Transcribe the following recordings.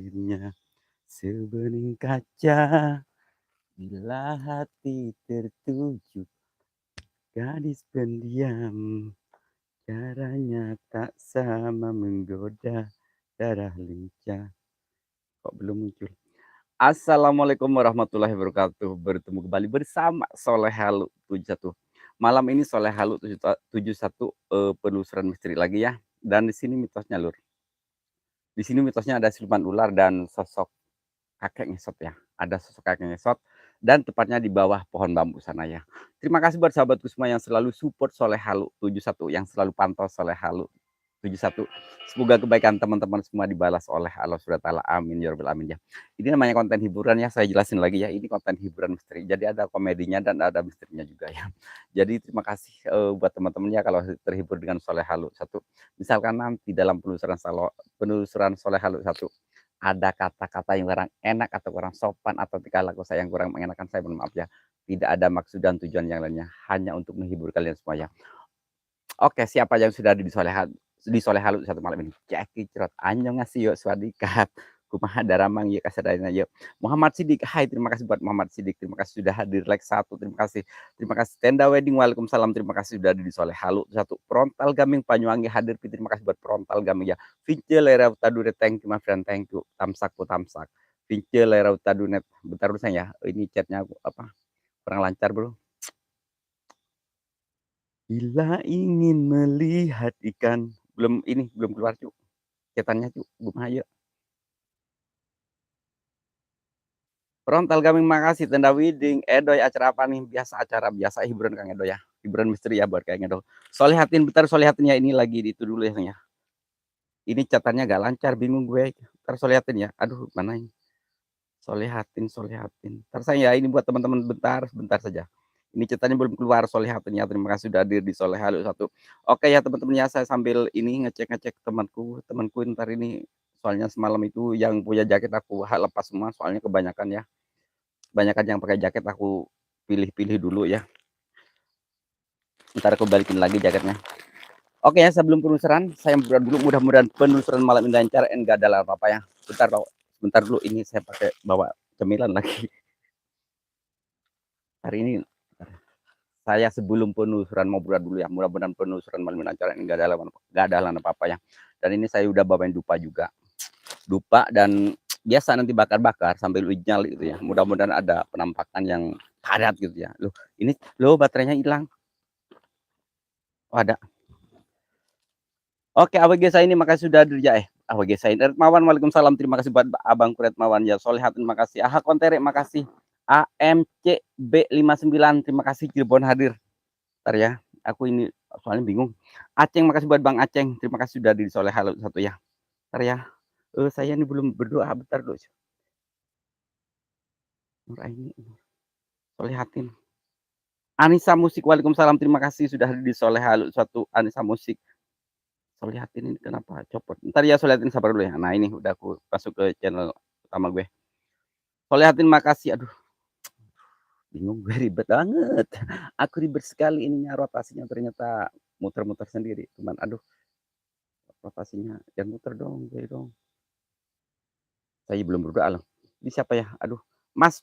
airnya sebening kaca. Bila hati tertuju, gadis pendiam, caranya tak sama menggoda darah lincah. Kok belum muncul? Assalamualaikum warahmatullahi wabarakatuh. Bertemu kembali bersama Soleh Halu 71. Malam ini Soleh Halu 71 penelusuran misteri lagi ya. Dan di sini mitosnya Lur. Di sini mitosnya ada siluman ular dan sosok kakek ngesot ya. Ada sosok kakek ngesot dan tepatnya di bawah pohon bambu sana ya. Terima kasih buat sahabatku semua yang selalu support Soleh Halu 71, yang selalu pantau Soleh Halu 71. Semoga kebaikan teman-teman semua dibalas oleh Allah Subhanahu wa taala. Amin ya rabbal alamin ya. Ini namanya konten hiburan ya, saya jelasin lagi ya. Ini konten hiburan misteri. Jadi ada komedinya dan ada misterinya juga ya. Jadi terima kasih buat teman-teman ya kalau terhibur dengan Soleh Halu 1. Misalkan nanti dalam penelusuran Soleh Halu 1 ada kata-kata yang kurang enak atau kurang sopan atau tingkah laku saya yang kurang mengenakan, saya mohon maaf ya. Tidak ada maksud dan tujuan yang lainnya, hanya untuk menghibur kalian semua ya. Oke, siapa yang sudah di Solehalu satu malam ini? Jaki Cerot, annyeonghaseyo, swadikap, kumaha daramang ye kasadayana ye. Muhammad Sidik, hai terima kasih buat Muhammad Sidik, terima kasih sudah hadir like 1, terima kasih. Terima kasih Tenda Wedding, waalaikumsalam, terima kasih sudah hadir di Solehalu 1. Frontal Gaming Banyuwangi hadir, terima kasih buat Frontal Gaming ya. Vince Lera Utadure, thank you my friend, thank you. Tamsak po tamsak. Vince Lera Utadunet, bentar dulu saya, ini chatnya apa? Kurang lancar bro. Bila ingin melihat ikan, belum keluar Cuk, cetannya Cuk, kumaha ye. Frontal Gaming makasih, Tenda Wedding, Edoy acara apa nih? Biasa acara biasa hiburan Kang Edoy ya. Hiburan misteri ya buat Kang Edoy. Solehatin bentar, solehatin ya, ini lagi di itu dulu ya. Ini catannya gak lancar, bingung gue. Entar solehatin ya. Aduh, mana ini? Solehatin. Entar saya ini buat teman-teman bentar saja. Ini ceritanya belum keluar Solehatin ya. Terima kasih sudah hadir di Soleh Halu 1. Oke ya teman-teman ya, saya sambil ini ngecek-ngecek temanku ntar ini, soalnya semalam itu yang punya jaket aku lepas semua, soalnya kebanyakan ya. Kebanyakan yang pakai jaket aku pilih-pilih dulu ya. Ntar aku balikin lagi jaketnya. Oke ya, sebelum penelusuran, saya berdoa dulu mudah-mudahan penelusuran malam ini lancar, enggak ada apa-apa ya. Bentar dulu ini saya pakai bawa cemilan lagi. Hari ini saya sebelum penelusuran mau berdoa dulu ya, mudah-mudahan penelusuran malam ini lancar, enggak ada halangan apa-apa ya. Dan ini saya udah bawain dupa juga. Dupa dan biasa nanti bakar-bakar sambil nyali gitu ya. Mudah-mudahan ada penampakan yang padat gitu ya. Loh baterainya hilang. Oh, ada. Oke, AWG saya ini makasih sudah hadir ya. AWG saya Retmawan, waalaikumsalam, terima kasih buat Abang Retmawan ya. Solehat, terima kasih. Aha Kontere, makasih. AMC B59, terima kasih Cirebon hadir. Ntar ya, aku ini soalnya bingung. Aceng, makasih buat Bang Aceng, terima kasih sudah di Soleh Halu 1 ya. Ntar ya, saya ini belum berdoa, bentar dulu. Nuraini, Solehatin. Anissa Musik, waalaikumsalam, terima kasih sudah hadir di Soleh Halu 1. Anissa Musik. Solehatin ini kenapa copot? Ntar ya Solehatin, sabar dulu ya. Nah ini udah aku masuk ke channel utama gue. Solehatin makasih. Aduh, bingung gue, ribet banget. Aku ribet sekali ininya, rotasinya ternyata muter-muter sendiri. Cuman aduh, rotasinya jangan muter dong, gue dong. Saya belum berdoa loh. Ini siapa ya? Aduh, Mas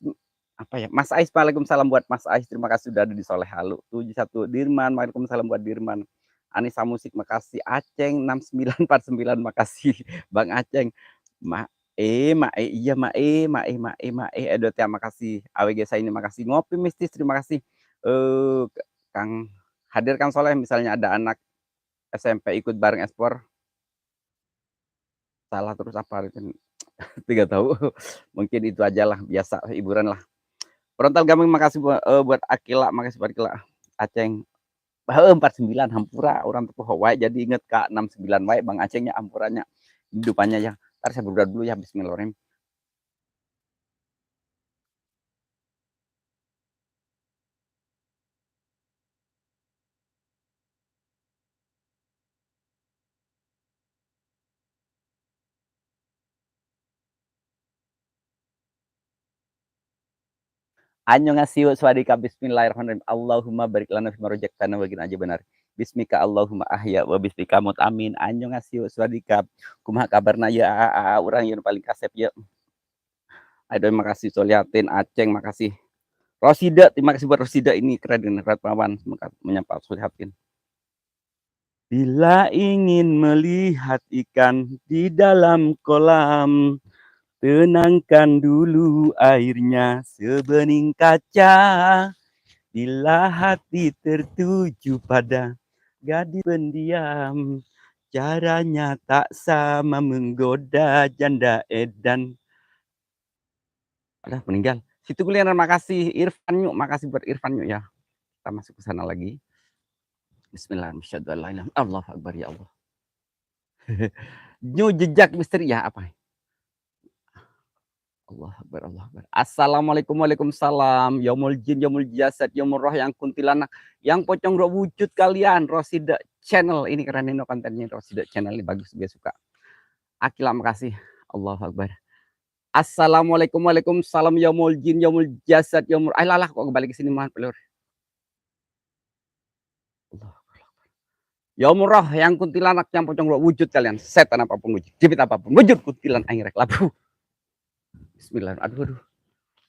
apa ya? Mas Ais, waalaikumsalam buat Mas Ais. Terima kasih sudah ada di Soleh Halu 71. Dirman, waalaikumsalam buat Dirman. Anissa Musik, makasih. Aceng 6949, makasih. Bang Aceng. Iya Edot ya, makasih. AWG saya ini makasih. Ngopi mistis, terima kasih. Kang hadir Kang Soleh, misalnya ada anak SMP ikut bareng ekspor. Salah terus apa itu? Tidak tahu. Mungkin itu aja lah, biasa hiburan lah. Frontal Gaming makasih buat Akila, makasih buat Akila. Aceng 49 hampura orang tepuh wae, jadi inget Kak 69 wae Bang Acengnya hampurannya hidupannya ya. Ntar saya berdoa dulu ya, bismillahirrahmanirrahim. Annyeonghaseyo, swadika, bismillahirrahmanirrahim. Allahumma barik lana fima rojaktana wa qina adzabannar. Bismika Allahumma ahya wa bismika mut amin. Annyeonghaseyo, sawadikap. Kumaha kabarna ya urang yang paling kasep ya. Aduh makasih Soliatin, Aceng makasih. Rosida, terima kasih buat Rosida ini keren Pawan menyapa Soliatin. Bila ingin melihat ikan di dalam kolam, tenangkan dulu airnya sebening kaca. Bila hati tertuju pada gadis pendiam, caranya tak sama menggoda janda edan. Udah meninggal. Situ kuliaran makasih Irfan yuk, makasih buat Irfan yuk ya. Kita masuk ke sana lagi. Bismillahirrahmanirrahim. Allahu Akbar ya Allah. New jejak misteri ya apa? Allah Akbar, Allah Akbar. Assalamualaikum, waalaikumsalam. Yaumul jin, yaumul jasad, yaumul roh yang kuntilanak, yang pocong roh wujud kalian. Rosida Channel ini keren ini kontennya. Rosida Channel ini bagus, gue suka. Akila makasih. Allah Akbar. Assalamualaikum, waalaikumsalam. Yaumul jin, yaumul jasad, yaumul. Ayolah kok kembali ke sini mohon pelur. Allah. Yaumul roh yang kuntilanak, yang pocong roh wujud kalian. Setan apapun wujud, jepit apapun wujud kuntilan anggrek labu. Bismillahirrahmanirrahim.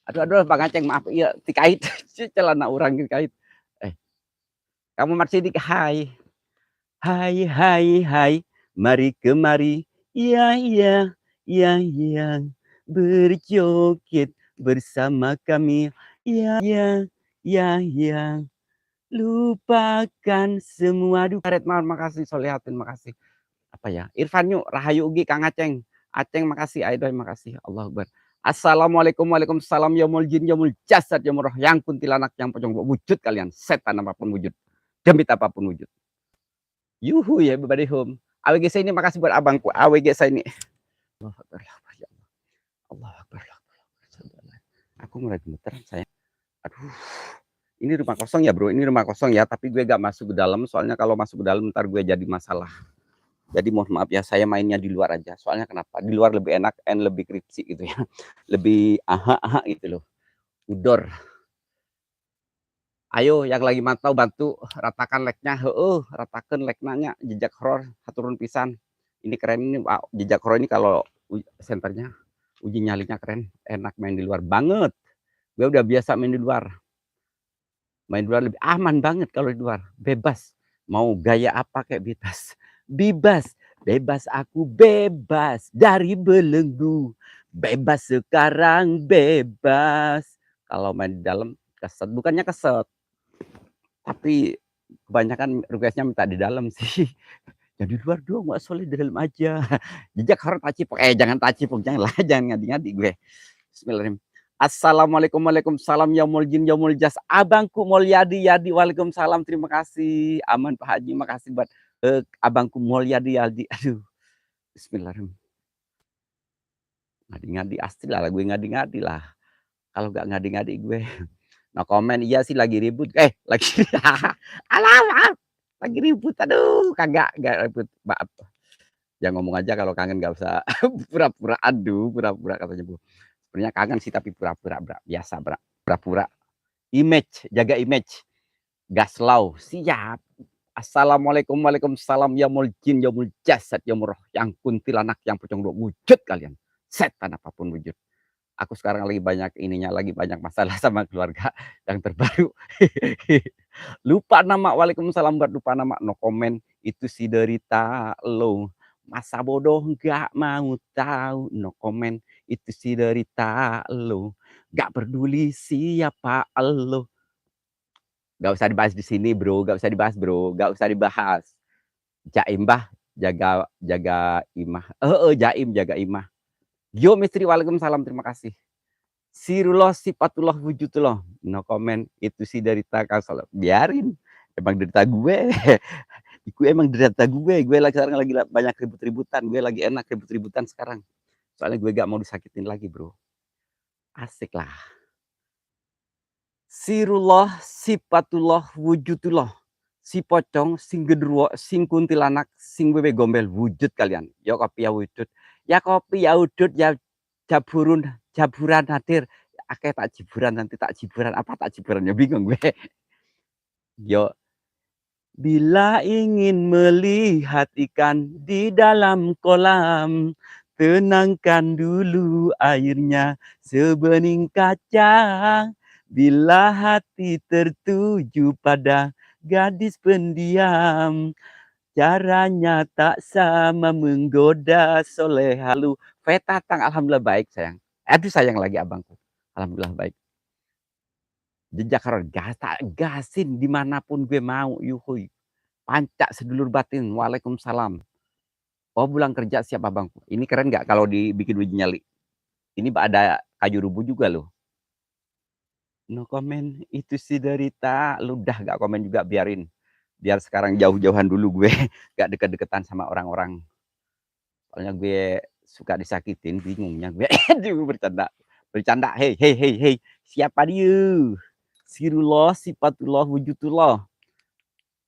Aduh, Bang Aceng, maaf, iya, dikait. Celana orang dikait. Kamu Marsidik, hai. Hai, hai, hai. Mari kemari. Iya, iya, iya, iya. Berjoget bersama kami. Iya, iya, iya, iya. Lupakan semua duka. Makasih, Solihatin, makasih. Apa ya? Irfan yuk, Rahayu Ugi, Kang Aceng. Aceng makasih, Aidoy makasih. Allah Akbar. Assalamualaikum, waalaikumsalam. Yaumul jin, yaumul jasad, yaumul roh. Yang kuntilanak, yang pocong wujud kalian. Setan apapun wujud. Demit apapun wujud. Yuhu ya, everybody home. AWG saya ini makasih buat abangku. AWG saya ini. Allah Akbar. Allah Akbar. Aku mulai gemeteran saya. Aduh. Ini rumah kosong ya bro. Ini rumah kosong ya. Tapi gue gak masuk ke dalam. Soalnya kalau masuk ke dalam ntar gue jadi masalah. Jadi mohon maaf ya, saya mainnya di luar aja. Soalnya kenapa? Di luar lebih enak and lebih kripsi gitu ya. Lebih aha gitu loh. Udor. Ayo yang lagi mantau bantu ratakan like-nya. Ratakan like-nya jejak horor haturun pisan. Ini keren ini jejak horor ini kalau senternya uji nyalinya keren, enak main di luar banget. Gue udah biasa main di luar. Main di luar lebih aman banget kalau di luar. Bebas. Mau gaya apa kayak bebas. Bebas. Bebas aku bebas dari belenggu. Bebas sekarang bebas. Kalau main di dalam keset. Bukannya keset. Tapi kebanyakan requestnya minta di dalam sih. Jadi di luar doang, gak soleh di dalam aja. Jejak horor tak cipok. Jangan tak cipok. Janganlah. Jangan ngadi-ngadi gue. Bismillahirrahmanirrahim. Assalamualaikum, waalaikumsalam. Yaumul jin, yaumul jas. Abangku Mulyadi Yadi. Waalaikumsalam. Terima kasih. Aman Pak Haji. Makasih buat abangku Mulyadi Yadi. Aduh. Bismillahirrahmanirrahim. Ngadi-ngadi asli lah. Gue ngadi-ngadi lah. Kalau gak ngadi-ngadi gue. No komen. Iya sih lagi ribut. Lagi. Alah. Lagi ribut. Aduh. Kagak ribut. Maaf. Jangan ngomong aja kalau kangen gak usah pura-pura. Aduh. Pura-pura katanya Bu. Sebenarnya kangen sih tapi pura-pura biasa pura-pura. Image, jaga image. Gaslau, siap. Assalamualaikum, waalaikumsalam. Yaumul jin, yaumul jasad, yaumul roh. Yang kuntilanak, yang pocong wujud kalian. Setan apapun wujud. Aku sekarang lagi banyak lagi banyak masalah sama keluarga yang terbaru. Lupa nama, waalaikumsalam buat lupa nama. No comment, itu si derita lo. Masa bodoh nggak mau tahu. No comment, itu si derita lo. Gak peduli siapa lo. Gak usah dibahas di sini bro, gak usah dibahas bro, gak usah dibahas. Jaim bah, jaga imah. Jaim jaga imah. Yo misteri, waalaikumsalam, terima kasih. Sirullah sifatullah wujudullah. No comment, itu si derita kasal. Biarin, emang derita gue. Itu emang derita gue. Gue sekarang lagi banyak ribut-ributan. Gue lagi enak ribut-ributan sekarang. Soalnya gue gak mau disakitin lagi bro. Asik lah. Sirullah sifatullah wujudullah. Si pocong, sing gedruwo, sing kuntilanak, sing wewe gombel wujud kalian. Ya kopi ya wujud. Ya kopi ya wujud ya jaburan hadir. Akeh tak jiburan nanti tak jiburan apa tak jiburan ya bingung gue. Yo Bila ingin melihat ikan di dalam kolam, tenangkan dulu airnya sebening kaca. Bila hati tertuju pada gadis pendiam, caranya tak sama menggoda soleha. Lu, Fetatang, alhamdulillah baik sayang. Aduh sayang lagi abangku. Alhamdulillah baik. Jejak gas tak gasin dimanapun gue mau, yuhui. Pancak sedulur batin, waalaikumsalam. Oh pulang kerja siap abangku. Ini keren nggak kalau dibikin uji nyali? Ini ada kayu rubuh juga loh. No comment, itu si derita. Lu dah gak komen juga, biarin. Biar sekarang jauh-jauhan dulu gue. Gak deket-deketan sama orang-orang. Soalnya gue suka disakitin, bingungnya gue. Aduh, bercanda. Bercanda, hei, hei, hei, hei. Siapa dia? Sirullah, sifatullah, wujudullah.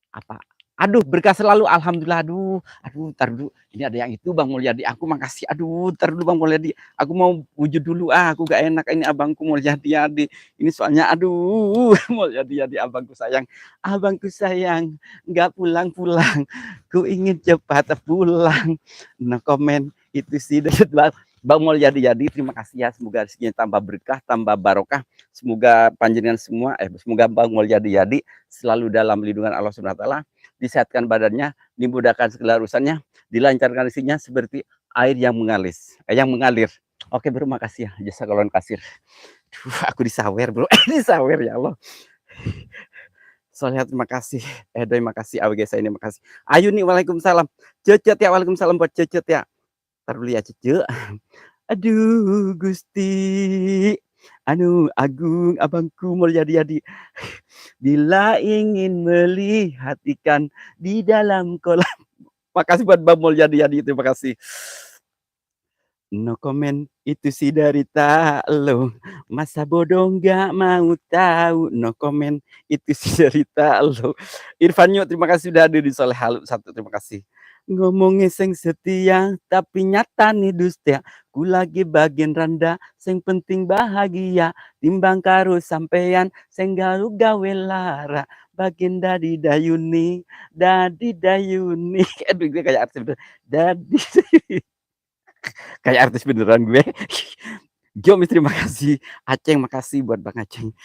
Apa? Aduh, berkah selalu, alhamdulillah. Aduh, tar dulu. Ini ada yang itu Bang Mulyadi. Aku makasih. Aduh, tar dulu Bang Mulyadi. Aku mau wujud dulu. Aku gak enak. Ini abangku Mulyadi. Ini soalnya, aduh, Mulyadi, abangku sayang. Abangku sayang, nggak pulang-pulang. Ku ingin cepat pulang. No comment. Itu sih Bang Mulyadi. Terima kasih ya. Semoga rezekinya tambah berkah, tambah barokah. Semoga panjenengan semua, semoga Bang Mulyadi selalu dalam lindungan Allah Subhanahu wa taala, disehatkan badannya, dimudahkan segala urusannya, dilancarkan rezekinya seperti air yang mengalir. Oke bro, makasih ya, jasa kolon kasir. Aku disawer bro, disawer ya Allah. Soalnya terima kasih, terima kasih, AWG saya ini makasih. Ayu nih, waalaikumsalam. Cecet ya, waalaikumsalam buat Cecet ya. Ntar dulu ya Cece. Aduh Gusti, anu agung abangku Mulyadi. Bila ingin melihat ikan di dalam kolam. Makasih buat Bang Mulyadi, terima kasih. No comment, itu si derita lo. Masa bodoh nggak mau tahu. No comment, itu si derita lo. Irfanyo, terima kasih sudah hadir di Soleh Halu 1, terima kasih. Ngomongnya sing setia, tapi nyata nih dusta. Ku lagi bagian randa, sing penting bahagia. Timbang karo sampean, sing galu gawe lara. Bagian dari dayuni, Aduh, gue kayak artis bener. Kayak artis beneran gue. Jom, terima kasih. Aceng, makasih buat Bang Aceng.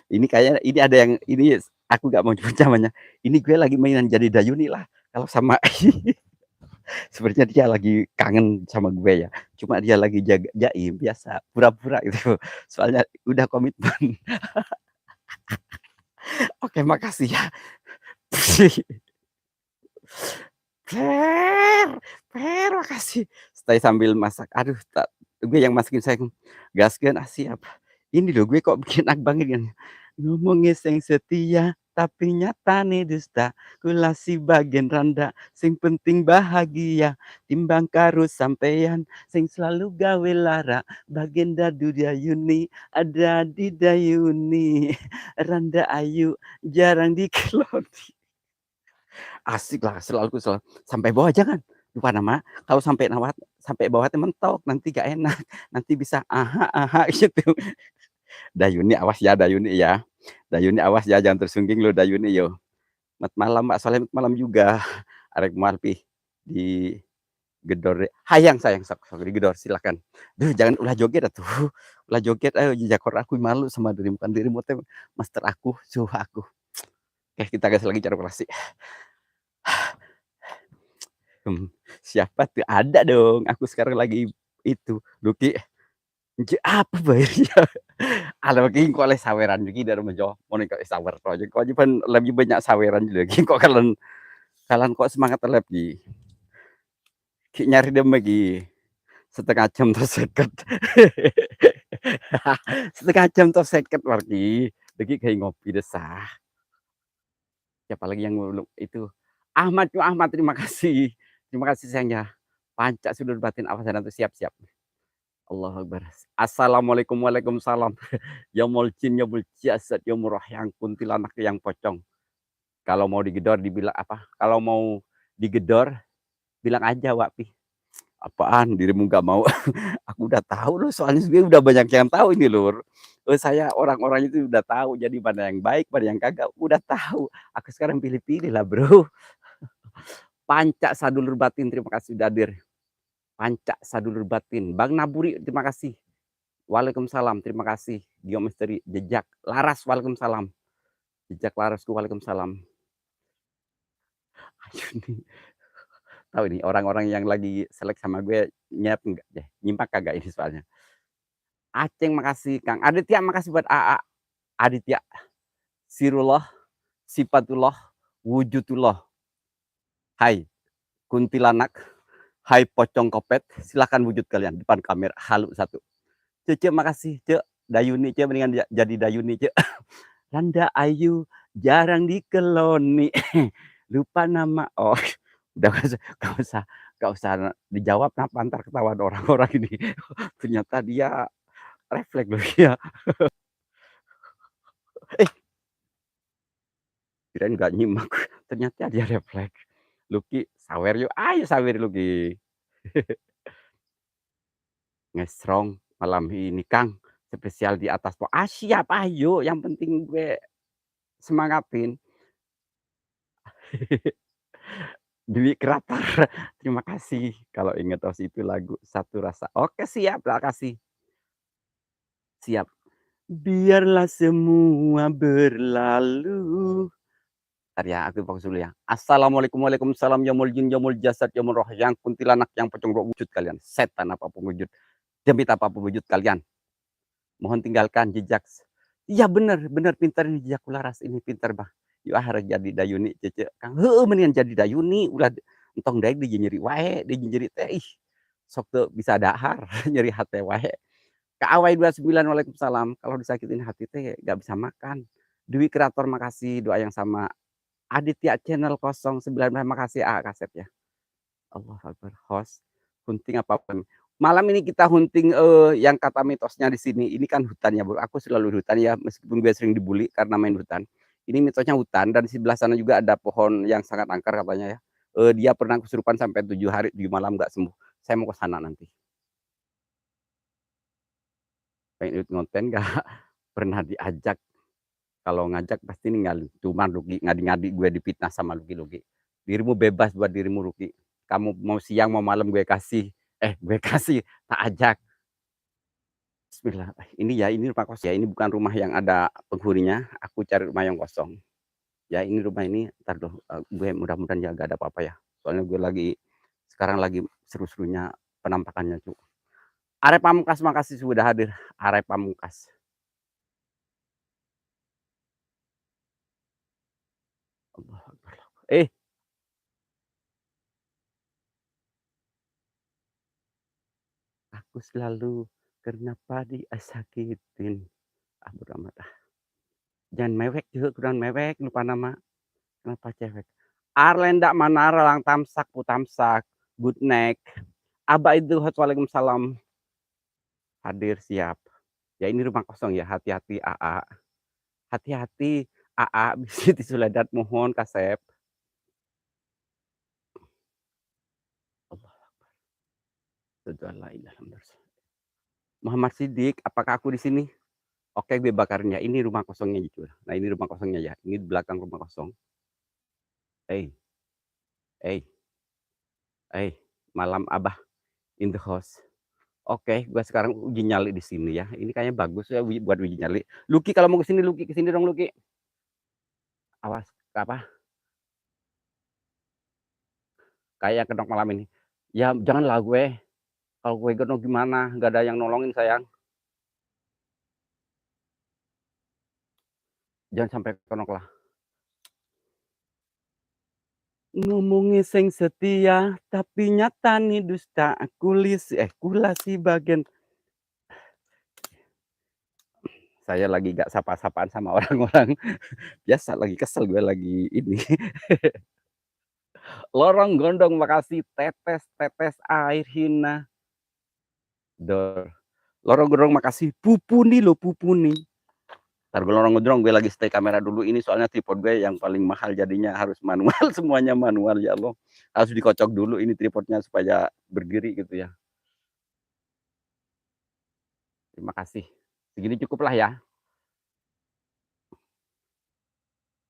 Ini kayaknya ini ada yang ini aku gak mau nyebut namanya. Ini gue lagi mainan jadi Dayuni lah. Kalau sama sebenarnya dia lagi kangen sama gue ya. Cuma dia lagi jaim biasa, pura-pura gitu. Soalnya udah komitmen. Oke, makasih ya. Makasih. Stay sambil masak. Aduh, gue yang masakin saya gaskeun siap. Ini loh gue kok bikin akbang ini. Ngomongnya sing setia tapi nyata nih dusta. Kula si bagian randa sing penting bahagia. Timbang karo sampean sing selalu gawe lara. Bagian dadu dayuni ada di dayuni. Randa ayu jarang dikeloti. Asik lah, selalu sampai bawah jangan lupa nama. Kalau sampai bawah mentok, nanti gak enak. Nanti bisa aha gitu. Dayuni awas ya, Dayuni awas ya, jangan tersungging lo Dayuni yo. Mat malam Mbak Soleh, malam juga. Arek Malpi di gedor. Hayang sayang sok di gedor, silakan. Duh, jangan ulah joget atuh. Ulah joget ayo jakor aku malu sama dirimu, kan dirimu teh master aku, suh aku. Oke, kita gas lagi cara operasi. Siapa tuh? Ada dong. Aku sekarang lagi itu, Luki. Apa bayarnya? Ada lagi kok oleh saweran lagi dari mejo. Mau nih sawer project. Kok aja lebih banyak saweran lagi. Kok kalian kok semangat lagi? Nyari dem lagi. Setengah jam terseket. Setengah jam terseket lagi. Lagi kayak ngopi desah. Siapa lagi yang itu? Ahmad, terima kasih. Terima kasih sayangnya. Pancak sudut batin apa nanti siap-siap. Allahu Akbar. Assalamualaikum, waalaikumsalam. Yaumul jin, yaumul jasad, yaumul roh yang kuntilanak yang pocong. Kalau mau digedor dibilang apa? Kalau mau digedor bilang aja Wapi. "Apaan dirimu nggak mau?" Aku udah tahu loh, soalnya sebenarnya udah banyak yang tahu ini Lur. Saya orang-orang itu udah tahu, jadi mana yang baik, mana yang kagak, udah tahu. Aku sekarang pilih-pilih lah Bro. Panca Sadulur Batin, terima kasih sudah hadir. Panca Sadulur Batin. Bang Naburi, terima kasih. Waalaikumsalam, terima kasih. Geomisteri, Jejak Laras, waalaikumsalam. Jejak Larasku, waalaikumsalam. Ayo nih, tahu nih orang-orang yang lagi selek sama gue nyet enggak deh, nyimak kagak ini soalnya. Aceng makasih, Kang Aditya makasih buat AA. Aditya, Sirullah, Sifatullah, Wujudullah. Hai kuntilanak, hai pocong kopet, silakan wujud kalian depan kamera, halu satu. Cece makasih, Cek. Dayuni, Cek, mendingan jadi Dayuni, Cek. Randa Ayu jarang dikeloni. Lupa nama. Oh, udah gak usah dijawab, kenapa ntar ketahuan orang-orang ini. Ternyata dia refleks loh ya. Eh, kirain nggak nyimak, ternyata dia refleks. Luki, sawer yuk, ayo sawer Luki. Ngesrong malam ini Kang, spesial di atas po. Ah siap, ayo, yang penting gue semangatin. Dwi Kratar, terima kasih. Kalau inget OS itu lagu Satu Rasa. Oke siap, tak kasih. Siap. Biarlah semua berlalu. Entar ya, aku fokus dulu ya. Assalamualaikum, waalaikumsalam, ya jin, ya jasad, ya roh, yang kuntilanak, yang pocong roh wujud kalian. Setan apapun wujud, demi apapun wujud kalian. Mohon tinggalkan jejak. Iya bener, bener pintar ini jejak Laras ini pintar bah. Yuk harus jadi dayuni cece. Kang heueuh mendingan jadi dayuni ulah entong daek di nyeri wae, di nyeri teh ih. Sok teu bisa dahar nyeri hate wae. Kak Awai 29 waalaikumsalam. Kalau disakitin hati teh gak bisa makan. Dwi Kreator makasih doa yang sama. Aditya channel 09 makasih Kasep ya. Allah Akbar, host, hunting apapun. Malam ini kita hunting, yang kata mitosnya di sini, ini kan hutan ya Bro, aku selalu di hutan ya, meskipun gue sering dibully karena main hutan. Ini mitosnya hutan dan di sebelah sana juga ada pohon yang sangat angker katanya ya. Dia pernah kesurupan sampai 7 hari, 7 malam nggak sembuh. Saya mau ke sana nanti. Pengen ikut konten nggak? Pernah diajak, kalau ngajak pasti ninggalin. Cuman Luki, ngadi-ngadi gue dipitnah sama Luki. Dirimu bebas buat dirimu Luki. Kamu mau siang mau malam gue kasih. Gue kasih, tak ajak. Bismillah. Ini ya, ini rumah kos ya, ini bukan rumah yang ada penghuninya, aku cari rumah yang kosong. Ya ini rumah ini, entar dulu, gue mudah-mudahan ya nggak ada apa-apa ya. Soalnya gue lagi, sekarang lagi seru-serunya penampakannya, Cuk. Arep Pamungkas makasih sudah hadir, Arep Pamungkas. Allahu Akbar. Aku selalu kenapa disakitin. Ah, bodo amat ah. Jangan mewek juga, kurang mewek, lupa nama. Kenapa cewek? Arlenda Manara Lang Tamsak Putamsak, Good Night. Aba itu waalaikumsalam. Hadir siap. Ya ini rumah kosong ya, hati-hati AA. Hati-hati AA, bisa disuledat mohon Kasep. Allah. Muhammad Siddiq, apakah aku di sini? Oke, gue bakarin ya. Ini rumah kosongnya jujur. Nah, ini rumah kosongnya ya. Ini di belakang rumah kosong. Eh, eh, malam Abah in the house. Oke, gua sekarang uji nyali di sini ya. Ini kayaknya bagus ya buat uji nyali. Luki kalau mau ke sini Luki, ke sini dong Luki. Awas, apa? Kayak kedok malam ini. Ya janganlah gue. Kalau gue gedong gimana? Gak ada yang nolongin sayang. Jangan sampai kenok lah. Ngomongnya sing setia, tapi nyata nih dusta. Kulasi bagian. Saya lagi gak sapa-sapaan sama orang-orang. Biasa lagi kesel gue lagi ini. Lorong gondong makasih tetes-tetes air hina. Dor. Lorong gondong makasih pupuni lo pupuni. Entar kalau orang ngedrone gue lagi stay kamera dulu ini soalnya tripod gue yang paling mahal jadinya harus manual semuanya manual ya Allah. Harus dikocok dulu ini tripodnya supaya berdiri gitu ya. Terima kasih. Segini cukuplah ya.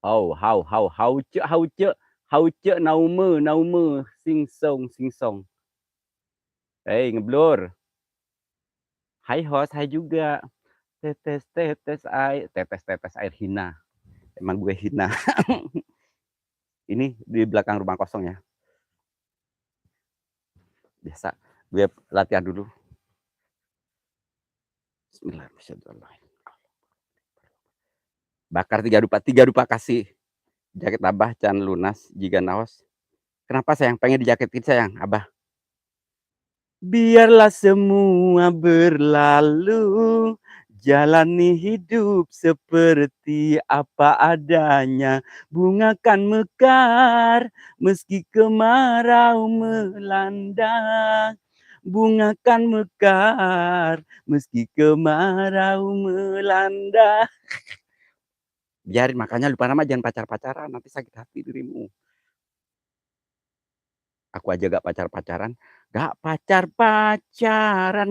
Oh, hau ce naume sing song. Hei ngeblur. Hai host, hai juga. Tetes air hina. Emang gue hina. Ini di belakang rumah kosong ya. Biasa. Gue latihan dulu. Bismillahirrahmanirrahim. Bakar tiga dupa kasih. Jaket abah can lunas jika naos. Kenapa sayang? Pengen dijaketin sayang, abah. Biarlah semua berlalu, jalani hidup seperti apa adanya. Bunga kan mekar meski kemarau melanda. Bunga kan mekar meski kemarau melanda. Biarin, makanya lupa nama jangan pacar-pacaran, nanti sakit hati dirimu. Aku aja gak pacar-pacaran,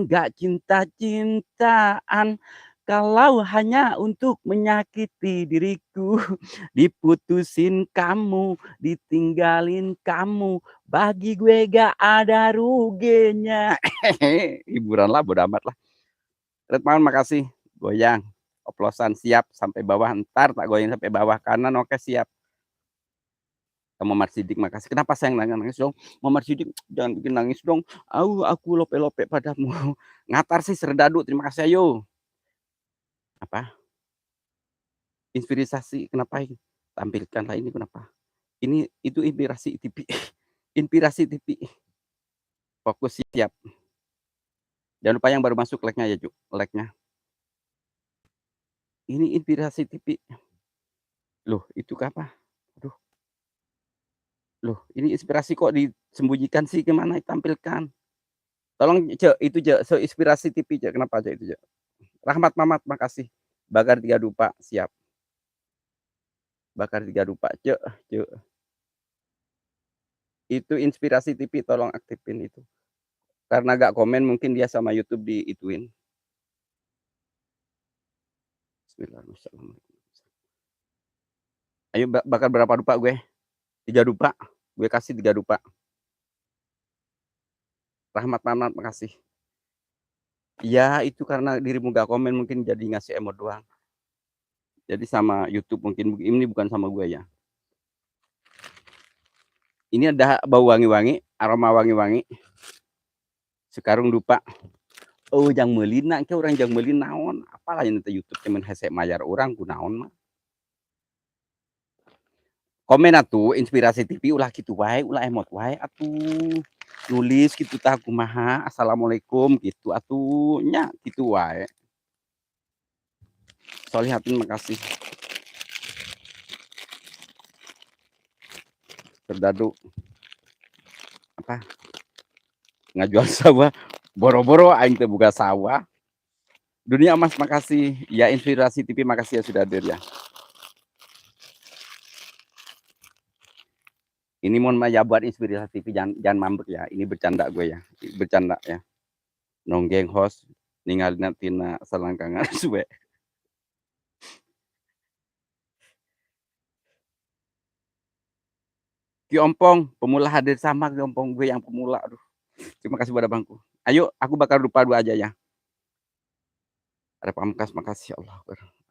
gak cinta-cintaan. Kalau hanya untuk menyakiti diriku, diputusin kamu, ditinggalin kamu, bagi gue gak ada ruginya. Hiburan lah, bodo amat lah. Redman makasih, goyang, oplosan siap sampai bawah, ntar tak goyang sampai bawah kanan, oke siap. Muhammad Siddiq makasih. Kenapa sayang nangis dong? Muhammad Siddiq jangan bikin nangis dong. Aku lope-lope padamu. Ngatar sih serdadu. Terima kasih ayo. Apa? Inspirasi kenapa ini? Tampilkanlah ini kenapa? Ini itu inspirasi TV. Inspirasi TV. Fokus siap. Jangan lupa yang baru masuk like-nya ya, Ju. Like-nya. Ini inspirasi TV. Loh, itu apa? Aduh. Loh, ini inspirasi kok disembunyikan sih, gimana tampilkan? Tolong Cek, itu Cek, so inspirasi TV Cek, kenapa Cek itu Cek? Rahmat Mamat makasih. Bakar 3 dupa, siap. Bakar 3 dupa, Cek, Cek. Itu inspirasi TV tolong aktifin itu. Karena gak komen mungkin dia sama YouTube diituin. Bismillahirrahmanirrahim. Ayo bakar berapa dupa gue? 3 dupa. Gue kasih 3 dupa. Rahmat Mamat makasih. Ya itu karena dirimu gak komen mungkin jadi ngasih emot doang. Jadi sama YouTube mungkin ini bukan sama gue ya. Ini ada bau wangi-wangi, aroma wangi-wangi. Sekarang dupa. Oh jang melina, ke orang jang melina naon. Apalah yang nanti YouTube temen hese mayar orang kunaon mah. Komen atuh inspirasi TV ulah gitu wae, ulah emot wae atuh. Nulis gitu tah kumaha, assalamualaikum gitu atuh nya gitu wae. Solihatin makasih. Terdadu. Apa? Ngajual sawah. Boro-boro aing teh buka sawah. Dunia Emas makasih. Ya inspirasi TV makasih ya sudah hadir ya. Ini mohon maaf ya buat inspirasi TV jangan mambek ya. Ini bercanda gue ya. Bercanda ya. Nonggeng host ninggalin tina selangkangan suwe. Ki Ompong, pemula hadir sama Ki Ompong gue yang pemula. Aduh. Terima kasih pada bangku. Ayo aku bakar lupa dua aja ya. Ada Pamkas makasih Allah.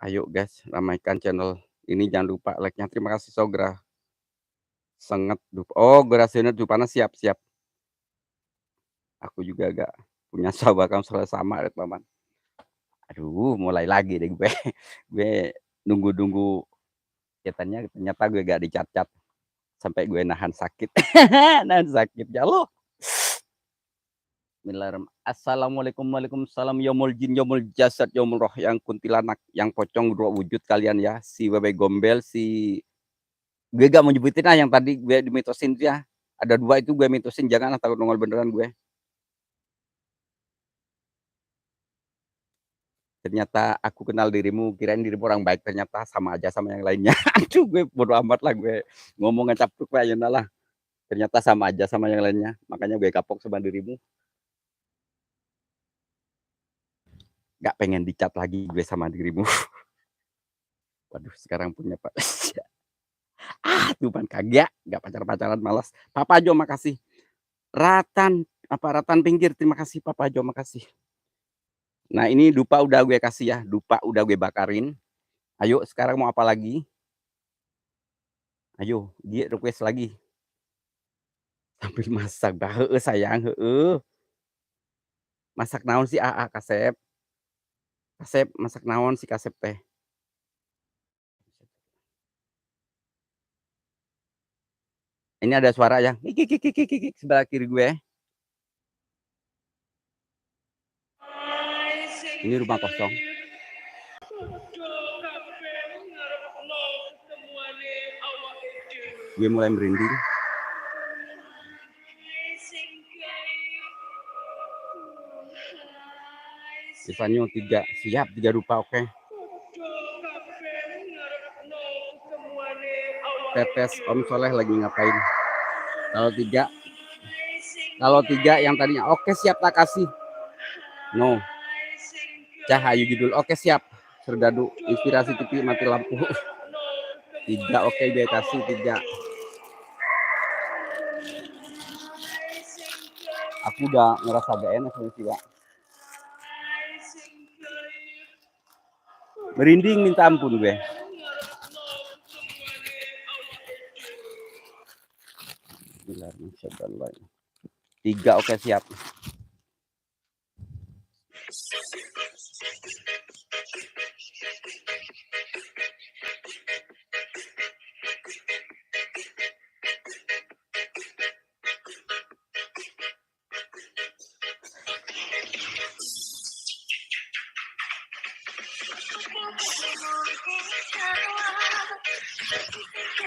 Ayo guys, ramaikan channel ini jangan lupa like-nya. Terima kasih Sogra. Sangat dupa. Oh, gerasina dupana siap-siap. Aku juga agak punya sawah kamu salah sama Red Paman. Aduh, mulai lagi deh gue. Gue nunggu-nunggu chatannya ternyata gue gak dicat-cat sampai gue nahan sakit. Nahan sakit ya lo. Assalamualaikum waalaikumsalam yaumul jin yaumul jasad yaumul roh yang kuntilanak yang pocong dua wujud kalian ya si Bebe Gombel si gue gak mau nyebutin yang tadi gue dimitosin ya ada 2 itu gue mitosin jangan takut nongol beneran gue Ternyata aku kenal dirimu, kirain dirimu orang baik, ternyata sama aja sama yang lainnya. Aduh, gue bodo amat lah, gue ngomong ngecapruk wae ayeuna lah. Ternyata sama aja sama yang lainnya, makanya gue kapok sama dirimu. Nggak pengen di-chat lagi gue sama dirimu. Waduh, sekarang punya tuh kan kagak, nggak pacar-pacaran, malas. Papa Jo makasih. Ratan Pinggir, terima kasih Papa Jo, makasih. Nah, ini dupa udah gue kasih ya, dupa udah gue bakarin. Ayo sekarang mau apa lagi? Ayo, dia request lagi. Sambil masak, dah heeh sayang, heeh. Masak naon si Aa Kasep? Kasep masak naon si Kasep teh? Ini ada suara yang kik sebelah kiri gue. Ini rumah kosong. Gue mulai merinding. Ivanyo 3, siap 3 rupa, oke. Tetes Om Soleh lagi ngapain? Kalau tiga yang tadinya oke siap tak kasih. No. Cahayu Judul oke siap. Serdadu Inspirasi TV mati lampu. 3 oke dia kasih 3. Aku udah ngerasa gak enak sama Siwa. Merinding minta ampun gue. Tiga oke siap.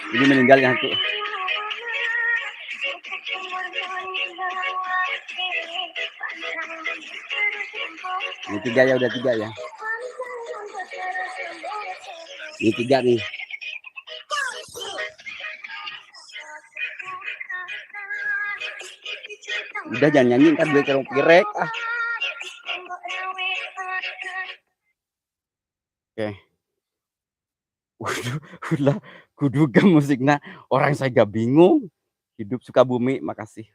Ini meninggal yang satu. Ini 3 ya, udah 3 ya. Ini 3 nih. Udah jangan nyanyi kan gue kerong pirek. Oke. Udah kuduga musiknya orang saya gak bingung. Hidup Sukabumi, makasih.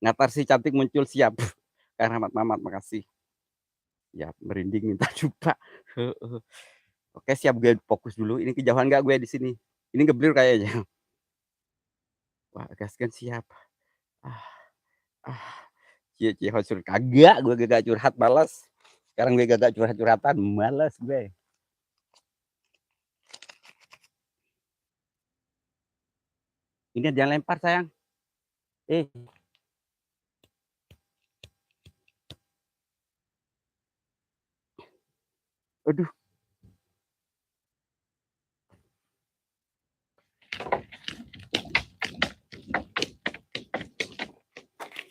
Ngatar si cantik muncul siap. Kang Rahmat Mamat, makasih. Ya, merinding minta jumpa. Oke, siap gue fokus dulu. Ini kejauhan gak gue di sini? Ini ngeblur kayaknya. Wah, gaskan siap. Cie hosur kagak, gue gak curhat malas. Sekarang gue gak curhat-curhatan, malas gue. Ini jangan lempar sayang. Aduh.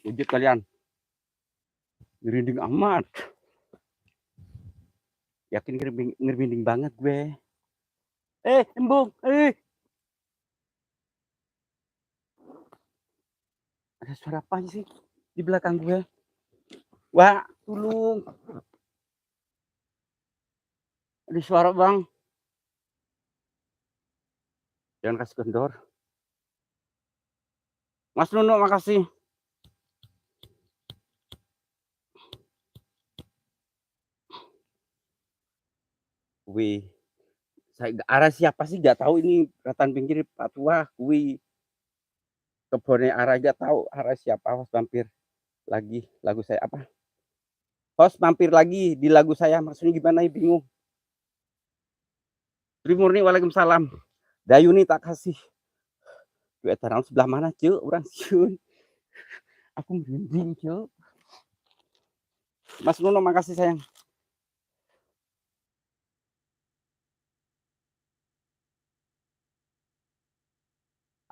Wujud kalian. Ngerinding amat. Yakin ngerinding banget gue. Embung. Ada suara apa sih di belakang gue? Wah, tolong. Ada suara bang. Jangan kasih kendor. Mas Nuno, makasih. Wih, saya arah siapa sih gak tahu ini Ratan Pinggir Pak Tua. Wih, kebonnya arah gak tahu arah siapa. Host mampir lagi lagu saya apa? Host mampir lagi di lagu saya, maksudnya gimana? Bingung. Trimurni, waalaikumsalam. Dayuni tak kasih. Gue tahu sebelah mana cuy, orang siun. Aku merinding cuy. Mas Nuno, makasih sayang.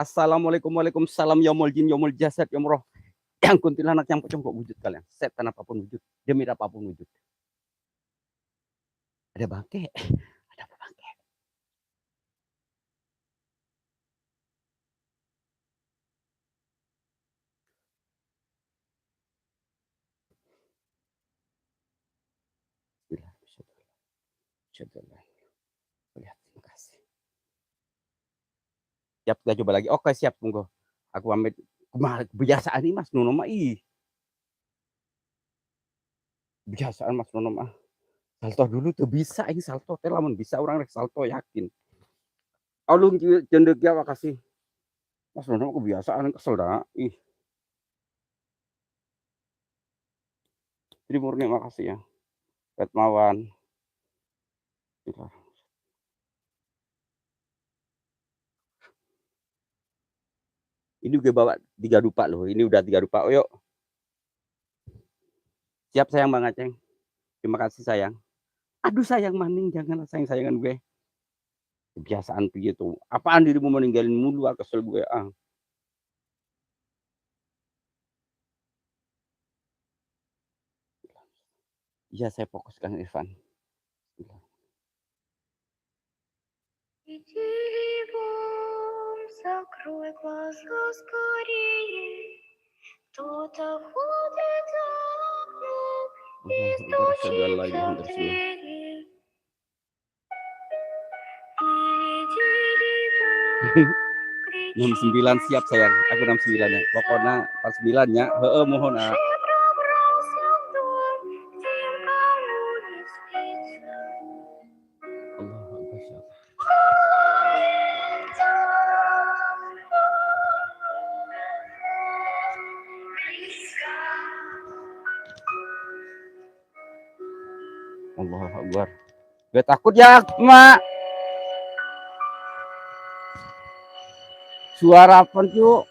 Assalamualaikum, waalaikumsalam, yaumul jin, yaumul jasad, yaumul roh. Yang kuntilanak, yang pocong kok wujud kalian. Setan apapun wujud, demi apapun wujud. Ada bangke, ada apa bangke? Bismillah, Bismillah. Lihat, terima kasih. Siap, kita coba lagi. Oke, siap, monggo. Aku pamit. Kumaha kebiasaan ini Mas Nono mah, kebiasaan Mas Nono mah. Salto dulu tuh bisa ini salto teh lamun bisa urang rek salto yakin. Alung kieu cendeuk ya makasih. Mas Nono kebiasaan kesel dah. Ih, Sri Murni makasih ya. Retmawan. Ini gue bawa 3 dupa loh. Ini udah 3 dupa. Oh, yuk. Siap sayang Bang Aceng. Terima kasih sayang. Aduh sayang maning janganlah sayang-sayangan gue. Kebiasaan begitu. Apaan dirimu meninggalin mulu ah, kesel gue ah. Iya saya fokus Kang Irfan. Иди, Бог, закрой глаза скорее. Кто-то ходит за окном и стучится в двери. Иди, 69 siap sayang. Aku 69 ya. Pokoknya pas 9 nya. Heeh mohon ah. пробрался в дом, где никому не спится. Allahu Akbar, ya Allah. Allahu Akbar. Gue takut ya, Mak. Suara apa tuh?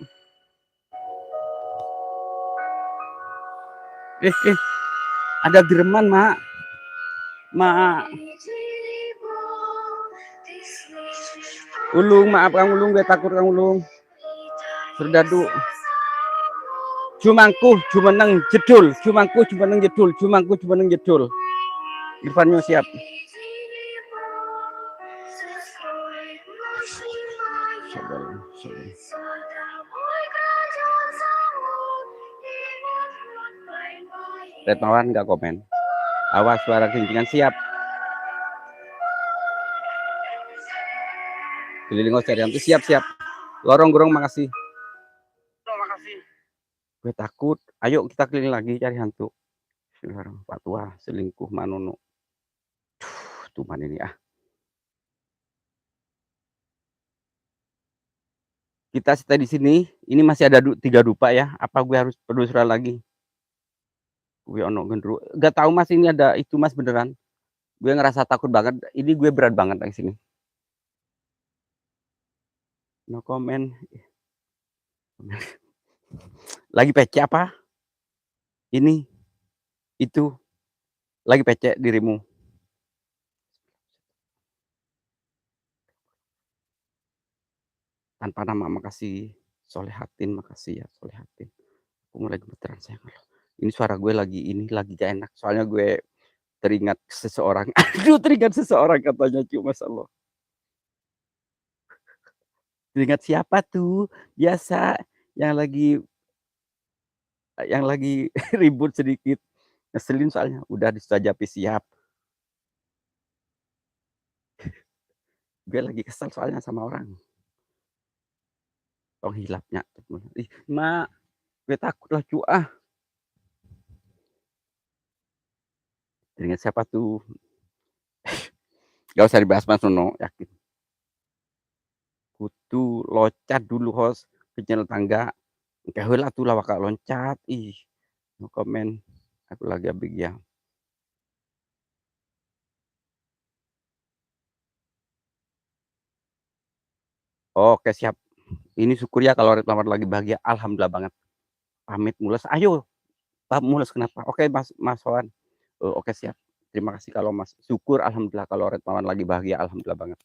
Ada gereman, Mak. Mak. Ulung, maaf Kang Ulung, gue takut Kang Ulung. Serdadu. Cumangku jumeneng jedul, cumangku jumeneng jedul, cumangku jumeneng jedul. Irfannya siap. Retmawan nggak komen. Awas suara kencingan siap. Keliling cari hantu siap. Lorong-gorong makasih. Gue takut. Ayo kita keliling lagi cari hantu. Pak tua selingkuh Manono. Tuh mana ini ah. Kita stay di sini. Ini masih ada 3 dupa ya. Apa gue harus penelusuran lagi? Gue ono gendru. Gak tahu Mas ini ada itu Mas beneran. Gue ngerasa takut banget. Ini gue berat banget di sini. No comment. Lagi PC apa? Ini itu lagi PC dirimu. Tanpa nama makasih. Solehatin makasih ya Solehatin. Aku mulai gemeteran sayang. Ini suara gue lagi gak enak. Soalnya gue teringat seseorang. Aduh teringat seseorang katanya cuma Allah. Teringat siapa tuh? Biasa yang lagi ribut sedikit. Ngeselin soalnya udah disajapi siap. Gue lagi kesal soalnya sama orang. Tong hilapnya. Ih, Mak, gue takut lah cu ah. Teringat siapa tuh? Gak usah dibahas Mas Nono, yakin. Kutu loncat dulu host ke channel tangga. Engke heula tuh lawak loncat. Ih, no comment. Aku lagi abig ya. Oke siap. Ini syukur ya kalau Retmawar lagi bahagia. Alhamdulillah banget. Pamit mules. Ayo. Pak mules kenapa? Oke Mas Mas Wawan. Oke siap. Terima kasih kalau Mas. Syukur alhamdulillah kalau Retmawan lagi bahagia. Alhamdulillah banget.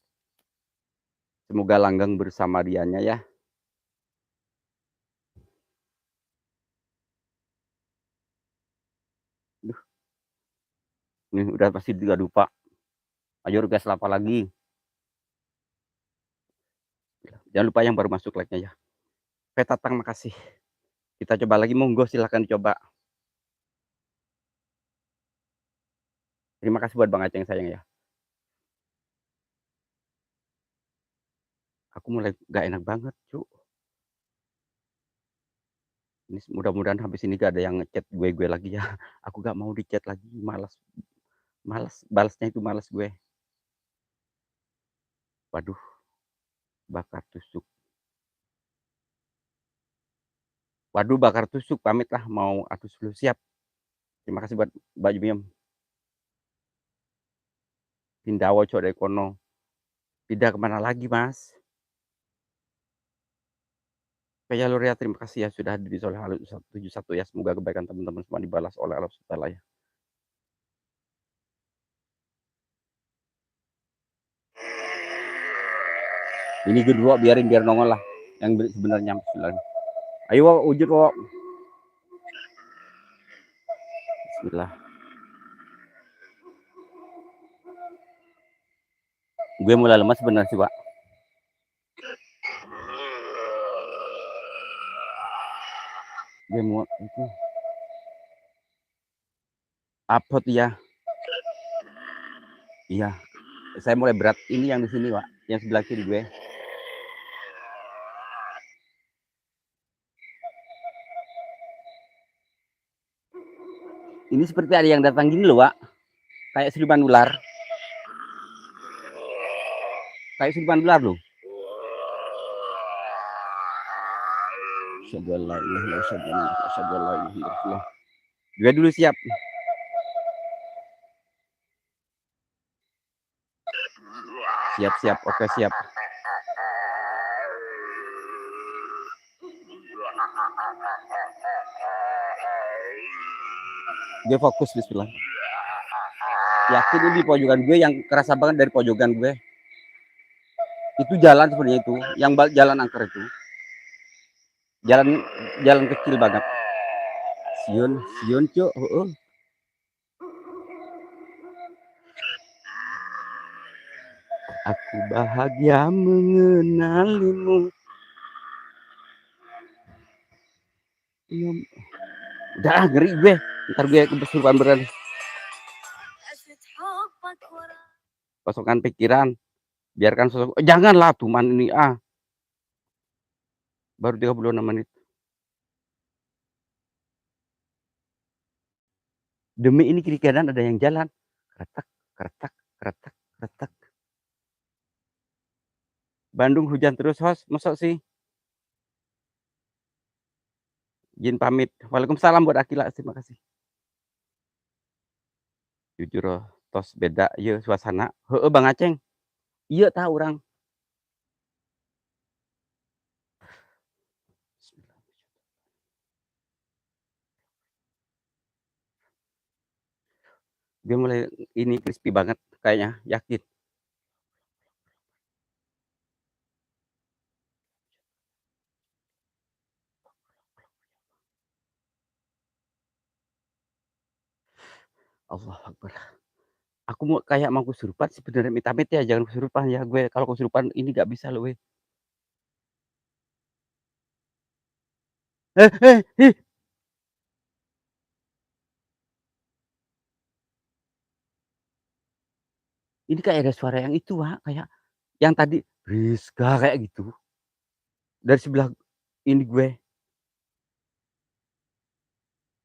Semoga langgeng bersama dianya ya. Duh. Ini udah pasti 3 dupa. Ayo gas apa lagi. Jangan lupa yang baru masuk like-nya ya. Tatang makasih. Kita coba lagi, monggo silahkan dicoba. Terima kasih buat Bang Aceng sayang ya. Aku mulai gak enak banget, Cuk. Ini mudah-mudahan habis ini gak ada yang ngechat gue lagi ya. Aku gak mau di-chat lagi, malas. Malas balasnya itu malas gue. Waduh, bakar tusuk. Waduh, bakar tusuk, pamit lah mau atus dulu, siap. Terima kasih buat Mbak Jumiem. Pindah cok dari kono. Pindah kemana lagi, Mas? Kaya Luria, terima kasih ya sudah hadir di Soleh Halu 71 ya. Semoga kebaikan teman-teman semua dibalas oleh Allah SWT ya. Ini kedua biarin biar nongol lah. Yang sebenarnya bismillah. Ayo wujud kok. Bismillah. Gue mulai lemas sebenarnya sih, Pak. Gue mau itu. Upload ya. Iya. Saya mulai berat. Ini yang di sini, Pak. Yang sebelah kiri gue. Ini seperti ada yang datang gini loh, Pak. Kayak siluman ular. Kayak siluman ular loh. Gue dulu siap. Siap. Oke, siap. Gue fokus, bismillah. Yakin ini di pojokan gue yang kerasa banget dari pojokan gue. Itu jalan sebenarnya itu, yang jalan angker itu. Jalan kecil banget. Sion cuk. Aku bahagia mengenalimu. Udah ngeri gue. Ntar gue kesurupan beneran. Kosongkan pikiran. Biarkan sosok. Janganlah tuman ini Baru 36 menit. Demi ini kiri kanan ada yang jalan. Keretak. Bandung hujan terus, host. Masuk sih. Izin pamit. Waalaikumsalam buat Akila. Terima kasih. Jujur tos beda ya suasana. Bang Aceng. Iya tahu orang. Dia mulai ini crispy banget kayaknya, yakin. Allah Akbar. Aku kayak mau kesurupan sebenarnya, amit-amit ya jangan kesurupan ya gue. Kalau kesurupan ini gak bisa loh weh. Ini kayak ada suara yang itu, Wak. Kayak yang tadi Rizka kayak gitu. Dari sebelah ini gue.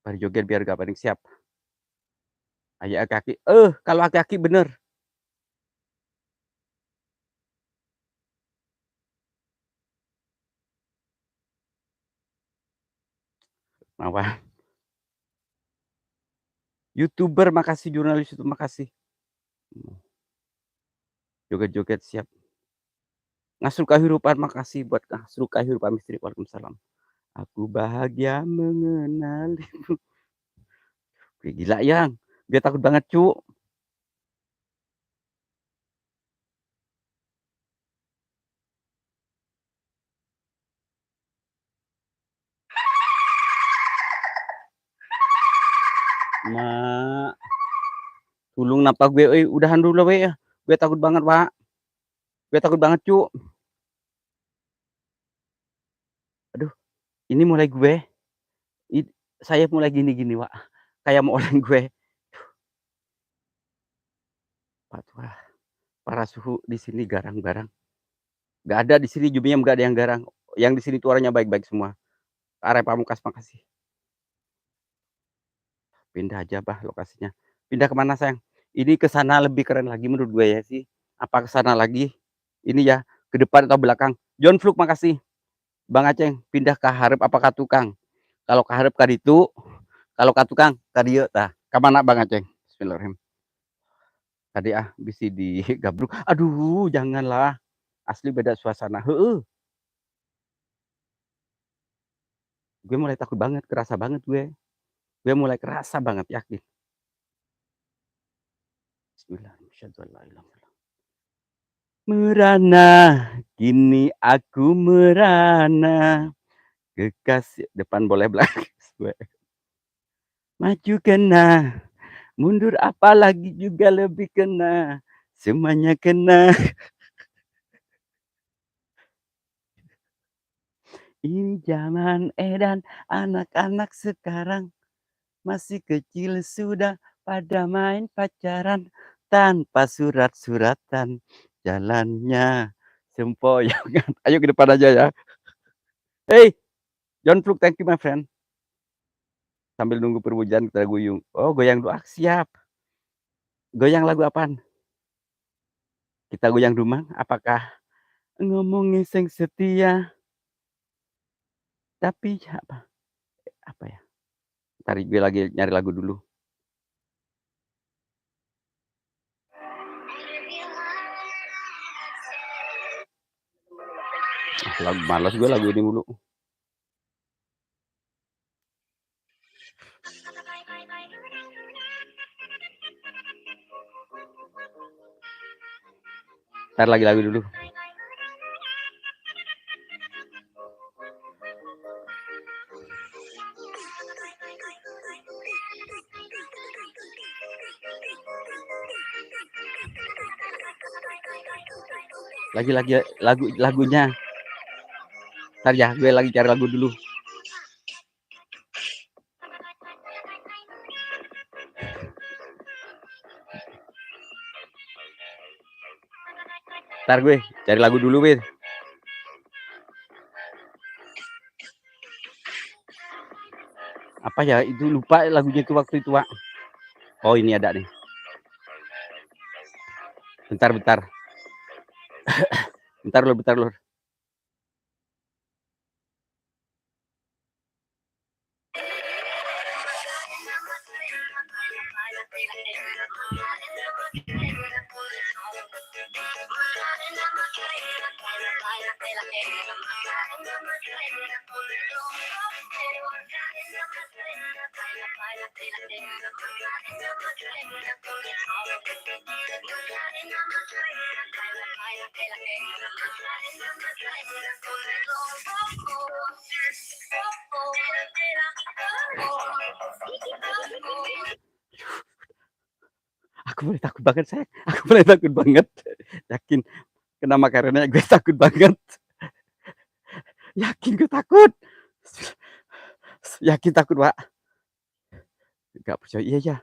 Mari joget biar gak panik, siap. Ayo aki-aki. Kalau aki-aki bener. Apa? YouTuber makasih, jurnalis itu makasih. Joget-joget siap. Ngasru Kahirupan makasih buat Ngasru Kahirupan Misteri. Waalaikumsalam. Aku bahagia mengenalimu. Gila yang. Dia takut banget cu. Mak. Tulung napa gue, udahan dulu we ya. Gue takut banget, Wak. Gue takut banget, cu. Aduh, ini mulai gue, i saya mulai gini-gini, Wak, kayak mau oleng gue. Wah, parah suhu di sini garang-garang. Nggak ada di sini Jumiem, nggak ada yang garang. Yang di sini tuh orangnya baik-baik semua. Arek Pamungkas, makasih. Pindah aja, Bah, lokasinya. Pindah ke mana, sayang? Ini ke sana lebih keren lagi menurut gue ya sih. Apa ke sana lagi? Ini ya, ke depan atau belakang? John Fluk, makasih. Bang Aceh, pindah ke hareup apa ka tukang? Kalau ka hareup ka ditu, kalau ka tukang ka dieu tah. Ka mana Bang Aceh? Bismillahirrahmanirrahim. Tadi bisi digabruk. Aduh, janganlah. Asli beda suasana. Heeh. Gue mulai takut banget, kerasa banget gue. Gue mulai kerasa banget, yakin. Bismillahirrahmanirrahim. Merana, kini aku merana. Kekasih depan boleh belakang. Maju kena, mundur apalagi juga lebih kena. Semuanya kena. Ini zaman edan, anak-anak sekarang masih kecil sudah pada main pacaran tanpa surat-suratan. Jalannya sempoyongan. Ayo ke depan aja ya. Hey, John Fluk, thank you my friend. Sambil nunggu perhujan kita guyung. Oh, goyang doa, siap. Goyang lagu apaan? Kita goyang dumang, apakah ngomongin sing setia? Tapi apa ya? Tadi gue lagi nyari lagu dulu. Lagu malas gue lagu ini mulu. Ntar lagi lagu dulu. Lagi lagunya. Ntar ya, gue lagi cari lagu dulu. Ntar gue cari lagu dulu, Wir. Apa ya, itu lupa lagunya itu waktu itu, Wak. Oh, ini ada nih. Bentar. bentar, Lur. Aku mulai takut banget, sayang. Aku mulai takut banget. Yakin kena makarena gue takut banget. Yakin gue takut. Yakin takut, Wak. Gak percaya, iya ya.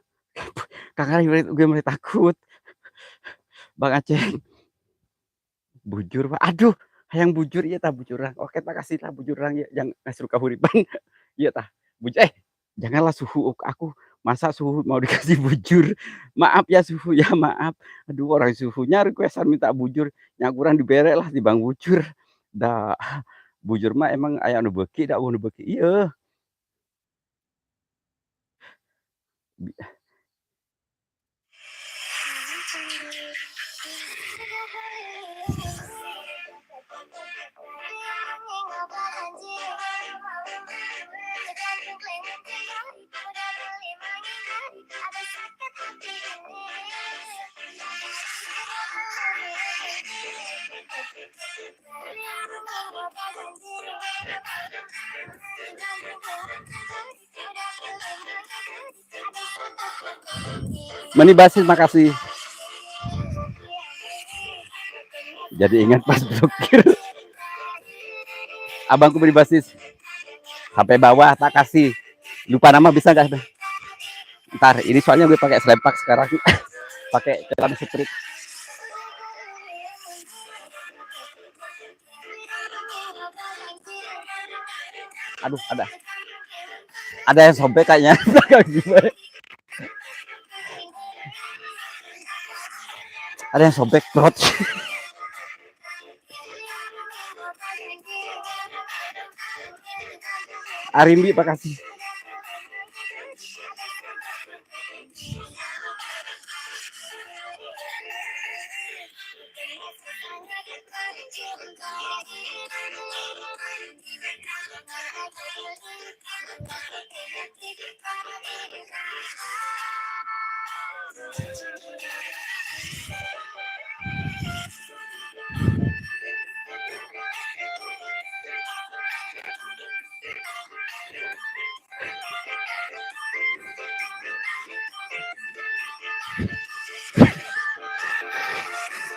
Kakak gue mulai takut. Bang Aceh. Bujur, Pak. Aduh, hayang bujur iya tah bujurang. Oke, makasih lah bujurang ya yang ngasih kahuripan. Iya tah. Bujur janganlah suhu aku masa suhu mau dikasih bujur. Maaf ya suhu ya, maaf. Aduh, orang suhunya requestan minta bujur, nyakuran dibere lah di bang bujur. Da bujur mah emang aya nu beuki da nu beuki. Iya. Mani Basis, makasih. Jadi ingat pas blokir. Abangku beli basis HP bawah tak kasih. Lupa nama bisa nggak? Ntar ini soalnya gue pakai selepak sekarang. Pakai celana strip. Aduh, ada yang sobek kayaknya. Ada yang sobek perut. Arimbi, makasih.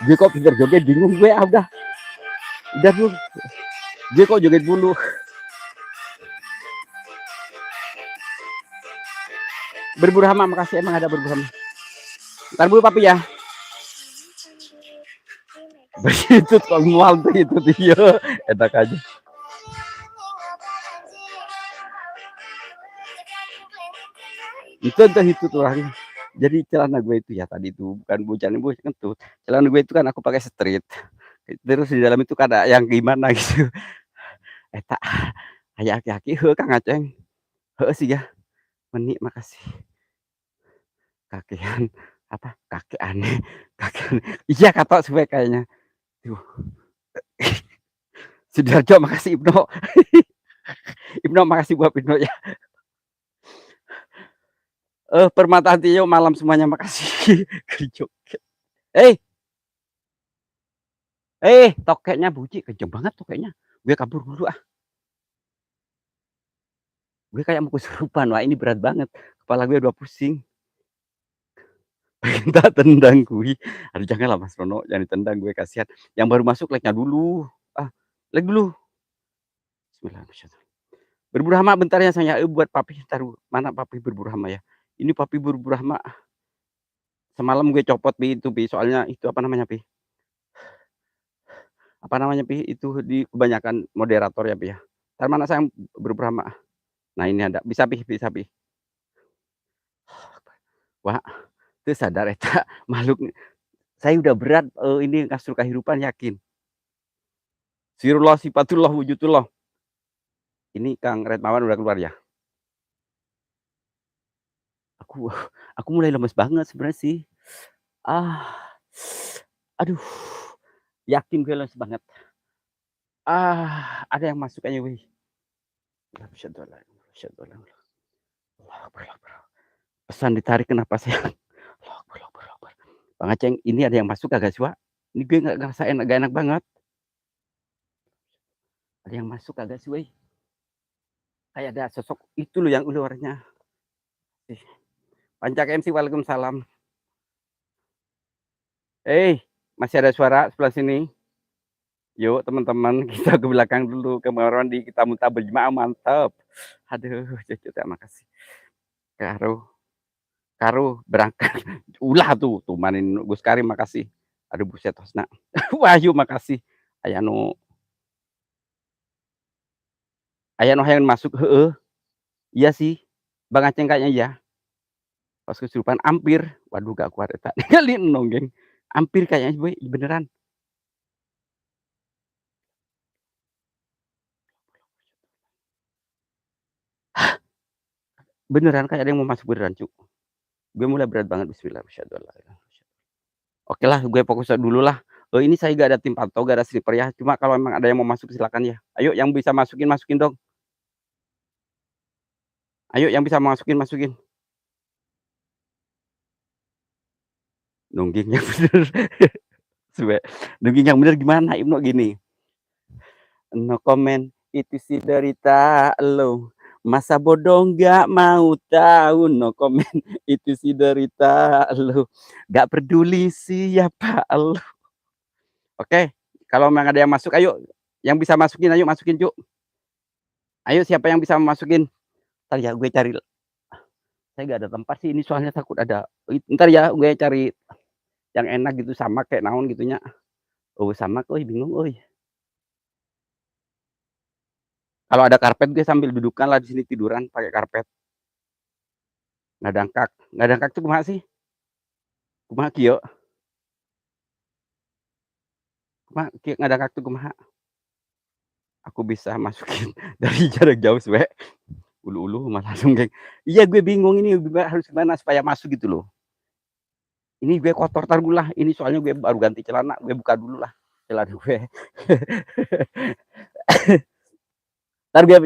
Dia kok pintar joget, bingung gue. Udah dulu. Dia kok joget dulu. Berburu hama, makasih. Emang ada berburu hama. Ntar dulu papi ya. Begitu kok mual tuh itu dia. Enak aja. Itu tuh orangnya. Jadi celana gue itu ya tadi itu bukan bujan gue kentut. Celana gue itu kan aku pakai street. Terus di dalam itu ada yang gimana gitu. Eta aya aki-aki heuh Kang Aceng. Heuh sih ya. Menik makasih. Kakean apa? Kakek aneh. Iya kata suwe kayaknya. Tuh. Sudarjo makasih Ibnu. Ibnu makasih buat Ibnu ya. Permata Tio malam semuanya makasih. Tokeknya bunyi kenceng banget tokeknya. Gue kabur dulu ah. Gue kayak mau kesurupan. Wah ini berat banget. Kepala gue udah pusing. Pengen tak tendang gue. Aduh janganlah Mas Rono, jangan ditendang gue kasihan. Yang baru masuk like-nya dulu. Like dulu. Bismillahirrahmanirrahim. Berburu hama bentar ya saya buat papi taruh. Mana papi berburu hama ya? Ini papi berburu hama. Semalam gue copot itu soalnya itu apa namanya pi? Apa namanya pi? Itu di kebanyakan moderator ya pi ya. Ntar mana saya berburu hama. Nah ini ada bisa pi. Wah, itu sadar eta makhluk. Saya udah berat ini kasur kehidupan yakin. Sirullah sifatullah wujudullah. Ini Kang Redmawan udah keluar ya? Aku mulai lemes banget sebenarnya sih. Aduh. Yakin gue lemes banget. Ada yang masuk aja weh. Pesan ditarik kenapa sayang? Bang Aceng, ini ada yang masuk kagak sih, Wak? Ini gue nggak ngerasain gak enak banget. Ada yang masuk kagak sih, weh? Kayak ada sosok itu loh yang luarnya. Pancak MC, waalaikumsalam. Masih ada suara sebelah sini? Yuk teman-teman, kita ke belakang dulu, ke Marondi, kita muntah berjemaah, mantap. Aduh, cucu terima kasih. Karo berangkat. Ulah tuh manin Gus Karim makasih. Aduh buset Hosna. Wahyu makasih. Ayano yang masuk heeh. Iya sih. Bang Aceng kayaknya ya. Pas kesurupan hampir. Waduh gak kuat eta. Ninggalin nonggeng. Hampir kayaknya gue beneran. Beneran kayak ada yang mau masuk beneran, Cuk. Gue mulai berat banget bismillahirrahmanirrahim. Oke lah, gue fokus dulu lah. Ini saya gak ada tim pantau, gak ada sniper ya. Cuma kalau memang ada yang mau masuk silakan ya. Ayo yang bisa masukin dong. Ayo yang bisa masukin. Nungging yang bener. Nungging yang bener gimana Ibnu gini. No comment, itu si derita lo. Masa bodoh gak mau tahu, no comment, itu si derita lo. Gak peduli siapa lo. Oke, Kalau memang ada yang masuk, ayo, yang bisa masukin, ayo masukin, Cuk. Ayo siapa yang bisa masukin? Entar ya gue cari, saya nggak ada tempat sih ini soalnya takut ada entar ya gue cari yang enak gitu, sama kayak naon gitunya. Oh sama euy, bingung euy. Kalau ada karpet gue sambil dudukan lah di sini tiduran pakai karpet. Ngadangkak. Ngadangkak tuh kumaha sih? Kumaha kieu? Kumaha kieu ngadangkak tuh kumaha? Aku bisa masukin dari jarak jauh we, ulu-ulu mah langsung geng. Iya gue bingung ini harus gimana supaya masuk gitu loh. Ini gue kotor entar dulu lah, ini soalnya gue baru ganti celana, gue buka dulu lah celana gue. Entar gue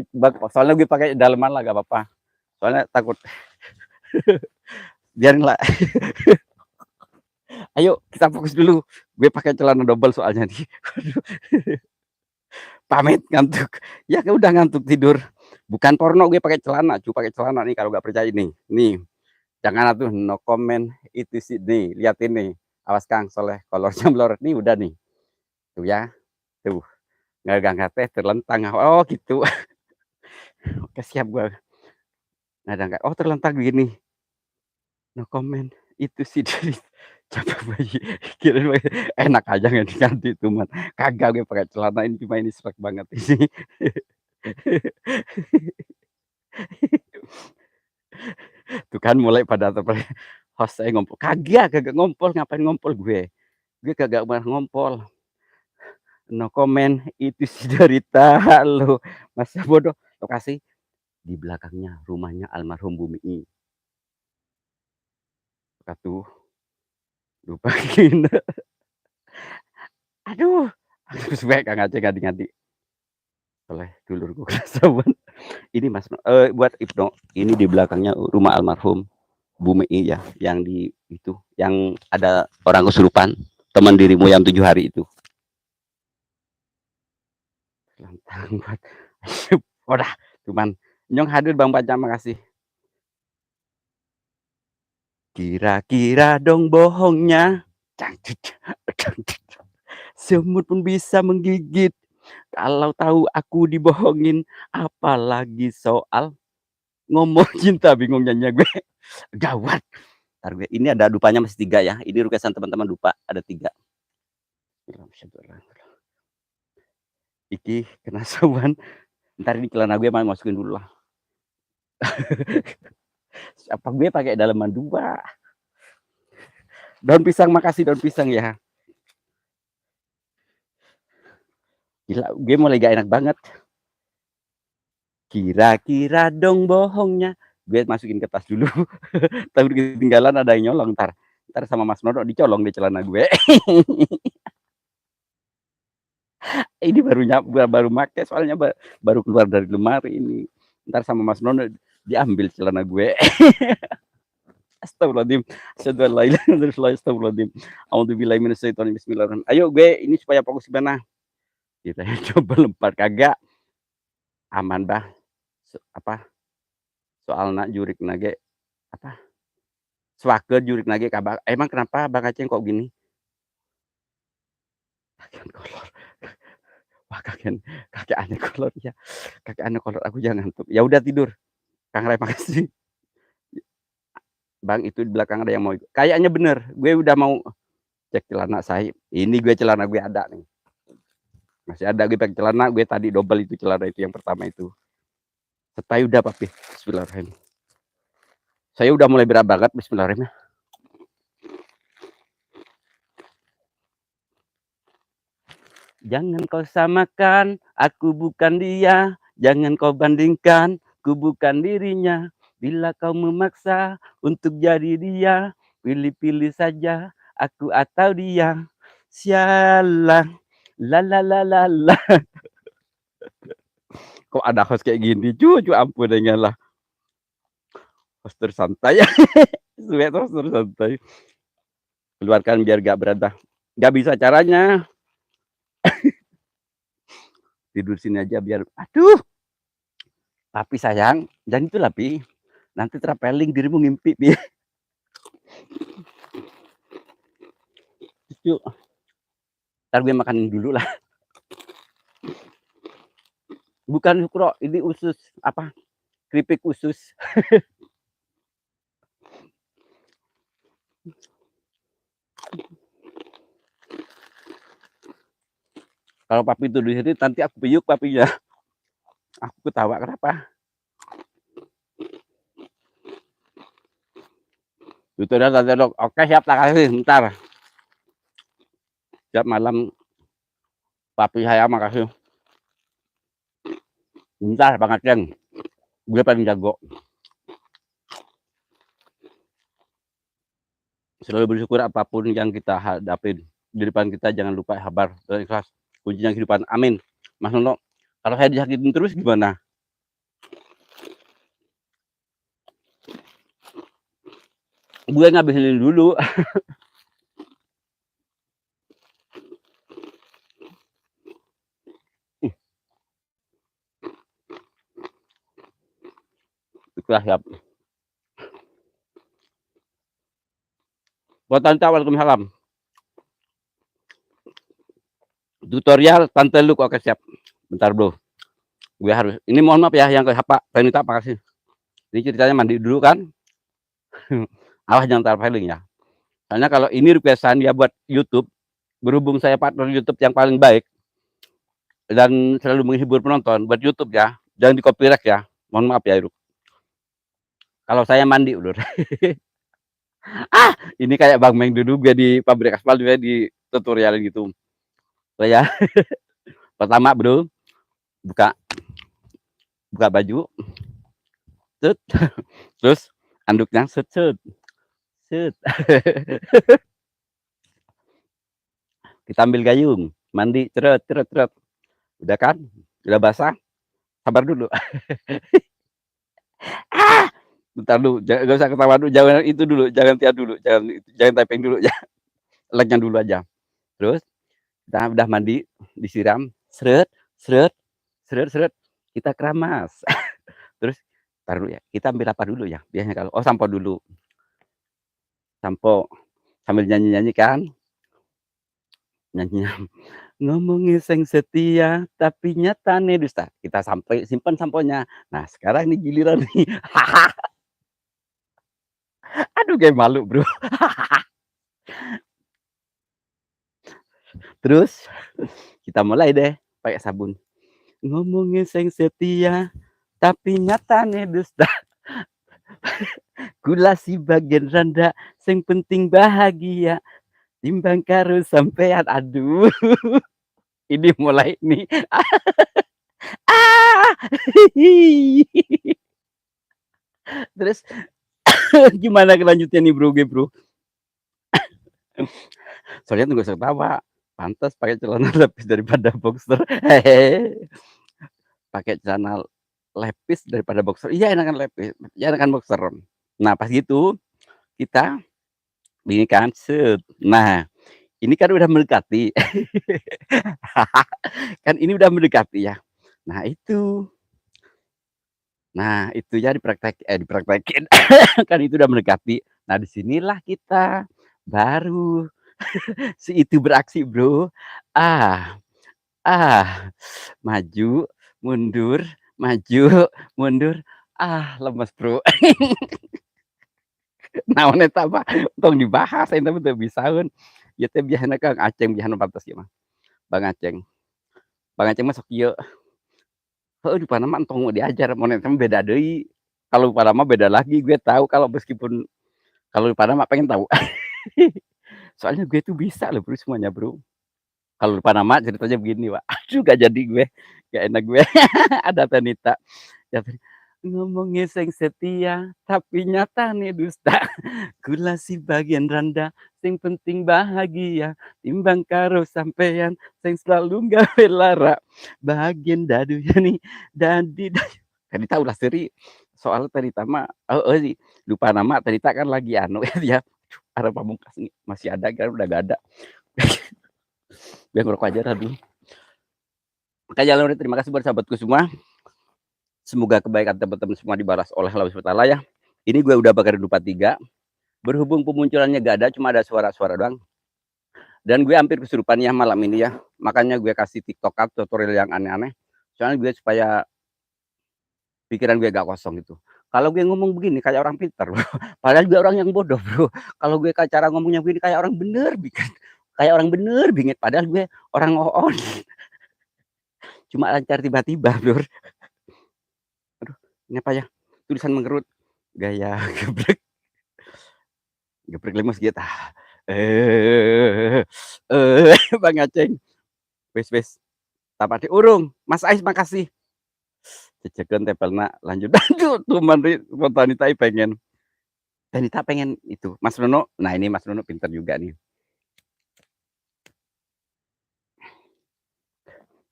soalnya gue pakai daleman lah gak apa-apa. Soalnya takut. Biarin lah. Ayo kita fokus dulu. Gue pakai celana double soalnya nih. Pamit ngantuk. Ya udah ngantuk tidur. Bukan porno gue pakai celana, pakai celana nih kalau nggak percaya nih. Nih, jangan atuh no comment itu sih nih, liatin nih. Awas Kang Soleh kolornya melorot nih udah nih. Tuh ya. Tuh. Nggak teh terlentang. Oh gitu. Oke siap gua. Nggak. Oh terlentang gini. No comment itu sih dari Capek bayi. Kirain enak aja nggak diganti cuman kagak gue pakai celana ini cuma ini sreg banget ini. Tuh kan mulai pada host saya ngompol, kagak ngompol, ngapain ngompol gue. Gue kagak pernah ngompol. No comment itu si derita lu. Masa bodoh. Lokasi di belakangnya rumahnya almarhum Bumi I. Atuh, lupain. Aduh, supaya Kang Aceh ganti-ganti. Oleh dulurku kesawan. Ini Mas, buat Ibnu, ini di belakangnya rumah almarhum Bumi I ya, yang di itu, yang ada orang kesurupan, teman dirimu yang 7 hari itu. Lantang buat udah, cuman nyong hadir Bang Baca, makasih. Kira-kira dong bohongnya, semut pun bisa menggigit. Kalau tahu aku dibohongin, apalagi soal ngomong cinta, bingung nyanyi gue. Gawat. Entar gue ini ada dupanya masih 3 ya. Ini requestan teman-teman dupa ada 3. Iki kena sawan. Entar ini celana gue masukin dulu lah. Apa gue pakai daleman 2. Daun pisang, makasih daun pisang ya. Gila, gue mulai gak enak banget. Kira-kira dong bohongnya. Gue masukin ke tas dulu. Takut ketinggalan ada yang nyolong ntar. Ntar sama Mas Nono dicolong di celana gue. Ini baru make soalnya baru keluar dari lemari ini. Ntar sama Mas Nono diambil celana gue. Astagfirullahaladzim. Asyhadu an la ilaha illallah, astagfirullahaladzim. A'udzubillahi minasyaitonir bismillahirrahmanirrahim. Ayo gue ini supaya fokus gimana? Kita coba lempar kagak. Aman bah. Apa? Soal nak jurik nage apa? Swake jurik nage kabak. Emang kenapa Bang Aceh kok gini? Kakek kolor. Wah kakek aneh kolor ya. Kakek aneh kolor aku jangan ngantuk. Ya udah tidur. Kang Ray makasih. Bang itu di belakang ada yang mau ikut. Kayaknya bener. Gue udah mau cek celana saya. Ini gue celana gue ada nih. Masih ada gue pakai celana. Gue tadi double itu celana itu yang pertama itu. Setai udah papi. Bismillahirrahmanirrahim. Saya udah mulai berat banget. Bismillahirrahmanirrahim. Jangan kau samakan, aku bukan dia. Jangan kau bandingkan, ku bukan dirinya. Bila kau memaksa untuk jadi dia, pilih-pilih saja, aku atau dia. Sialah, la la la la la. Kok ada host kayak gini, cucu ampun dengan lah. Host tersantai, host tersantai. Keluarkan biar gak berada. Gak bisa caranya. Tidur sini aja biar, aduh. Tapi sayang, jangan itu lah Pi. Nanti traveling dirimu ngimpi Pi. Yuk. Ntar gue makanin dulu lah. Bukan ukro, ini usus apa? Keripik usus. Kalau papi tuh di sini nanti aku piuk papinya. Aku ketawa kenapa? Itu dah tadi dok. Oke siap tak kasih bentar. Siap malam papi saya makasih. Bentar banget Ceng. Gue paling jago. Selalu bersyukur apapun yang kita hadapin. Di depan kita jangan lupa sabar dan ikhlas. Kuncinya kehidupan. Amin. Mas Nono, kalau saya disakitin terus gimana? Gue ngabisin dulu. Ikhlas siap. Buat Tante, waalaikumsalam. Tutorial Tante Lu oke siap. Bentar bro. Gue harus. Ini mohon maaf ya yang ke Hapa. Tanita makasih. Ini ceritanya mandi dulu kan. Awas jangan taruh filing ya. Karena kalau ini requestan ya buat YouTube. Berhubung saya partner YouTube yang paling baik. Dan selalu menghibur penonton buat YouTube ya. Jangan di copyright ya. Mohon maaf ya. Kalau saya mandi ulur. Ini kayak Bang Meng dulu gue di pabrik aspal juga di tutorial gitu. So ya. Pertama bro, buka baju. Set. Terus anduknya set. Kita ambil gayung, mandi, ceret. Udah kan? Udah basah? Sabar dulu. Bentar dulu, gak usah ketawa dulu, jangan itu dulu, jangan tiap dulu, jangan typing dulu ya. Like-nya dulu aja. Terus kita udah mandi, disiram, seret. Kita keramas. Terus taruh ya. Kita ambil apa dulu ya? Biasanya kalau sampo dulu. Sampo sambil nyanyi kan? Nyanyi. Ngomongin sing setia tapi nyatane dusta. Kita sampai simpan samponya. Nah, sekarang ini giliran nih. Aduh, kayak malu, bro. Terus kita mulai deh pakai sabun. Ngomongin sing setia tapi nyatane dusta. Gula si bagian randa sing penting bahagia. Timbang karo sampean. Aduh. Ini mulai nih. Terus gimana kelanjutnya nih bro? Soalnya tunggu ketawa. Pantas pakai celana lepis daripada boxer. Hehehe. Pakai celana lepis daripada boxer. Iya enakan lepis. Ya enakan boxer. Nah pas gitu kita ini kan set. Nah ini kan udah mendekati. Kan ini udah mendekati ya. Nah itu ya dipraktekin. Kan itu udah mendekati. Nah disinilah kita baru si itu beraksi bro. Maju mundur lemes bro. Naon eta mah tong dibahas eta mah teu bisaeun. Ieu teh biasana Kang Aceng biasana pantes ieu mah. Bang Aceng mah sok ieu. Heuh di Panama entong diajar mun eta mah beda deui. Kalau Panama beda lagi gue tahu kalau meskipun kalau di Panama pengen tahu. Soalnya gue tuh bisa loh bro semuanya bro. Kalau di Panama ceritanya begini Pak. Aduh gak jadi gue. Gak enak gue. Ada Tanita. Ngomongnya sing setia tapi nyata nih dusta. Gula si bagian randa sing penting bahagia. Timbang karo sampean sing selalu gawe lara. Bagian dadunya nih dadi. Tadi tahu lah seri. Soal Tanita mah sih lupa nama Tanita kan lagi ya. Ada pamungkas nih masih ada kan udah gak ada. Biar ngerokok aja tadi. Makanya terima kasih buat sahabatku semua. Semoga kebaikan teman-teman semua dibalas oleh Allah SWT ya. Ini gue udah bakar lupa 3. Berhubung pemunculannya gak ada, cuma ada suara-suara doang. Dan gue hampir kesurupan ya malam ini ya, makanya gue kasih TikTok tutorial yang aneh-aneh, soalnya gue supaya pikiran gue gak kosong gitu. Kalau gue ngomong begini kayak orang pintar, Bro, padahal gue orang yang bodoh, Bro. Kalau gue cara ngomongnya begini kayak orang bener kayak orang bener bingit, padahal gue orang on. Cuma lancar tiba-tiba, Bro. Aduh, ini apa ya? Tulisan mengerut, gaya geprek geprek lemes gitu. Bang Aceng, wes, tapati urung, Mas Ais makasih. Cecekeun tepelna lanjut lanjut tuh mandi Tanita pengen. Tanita pengen itu, Mas Nono. Nah, ini Mas Nono pintar juga nih.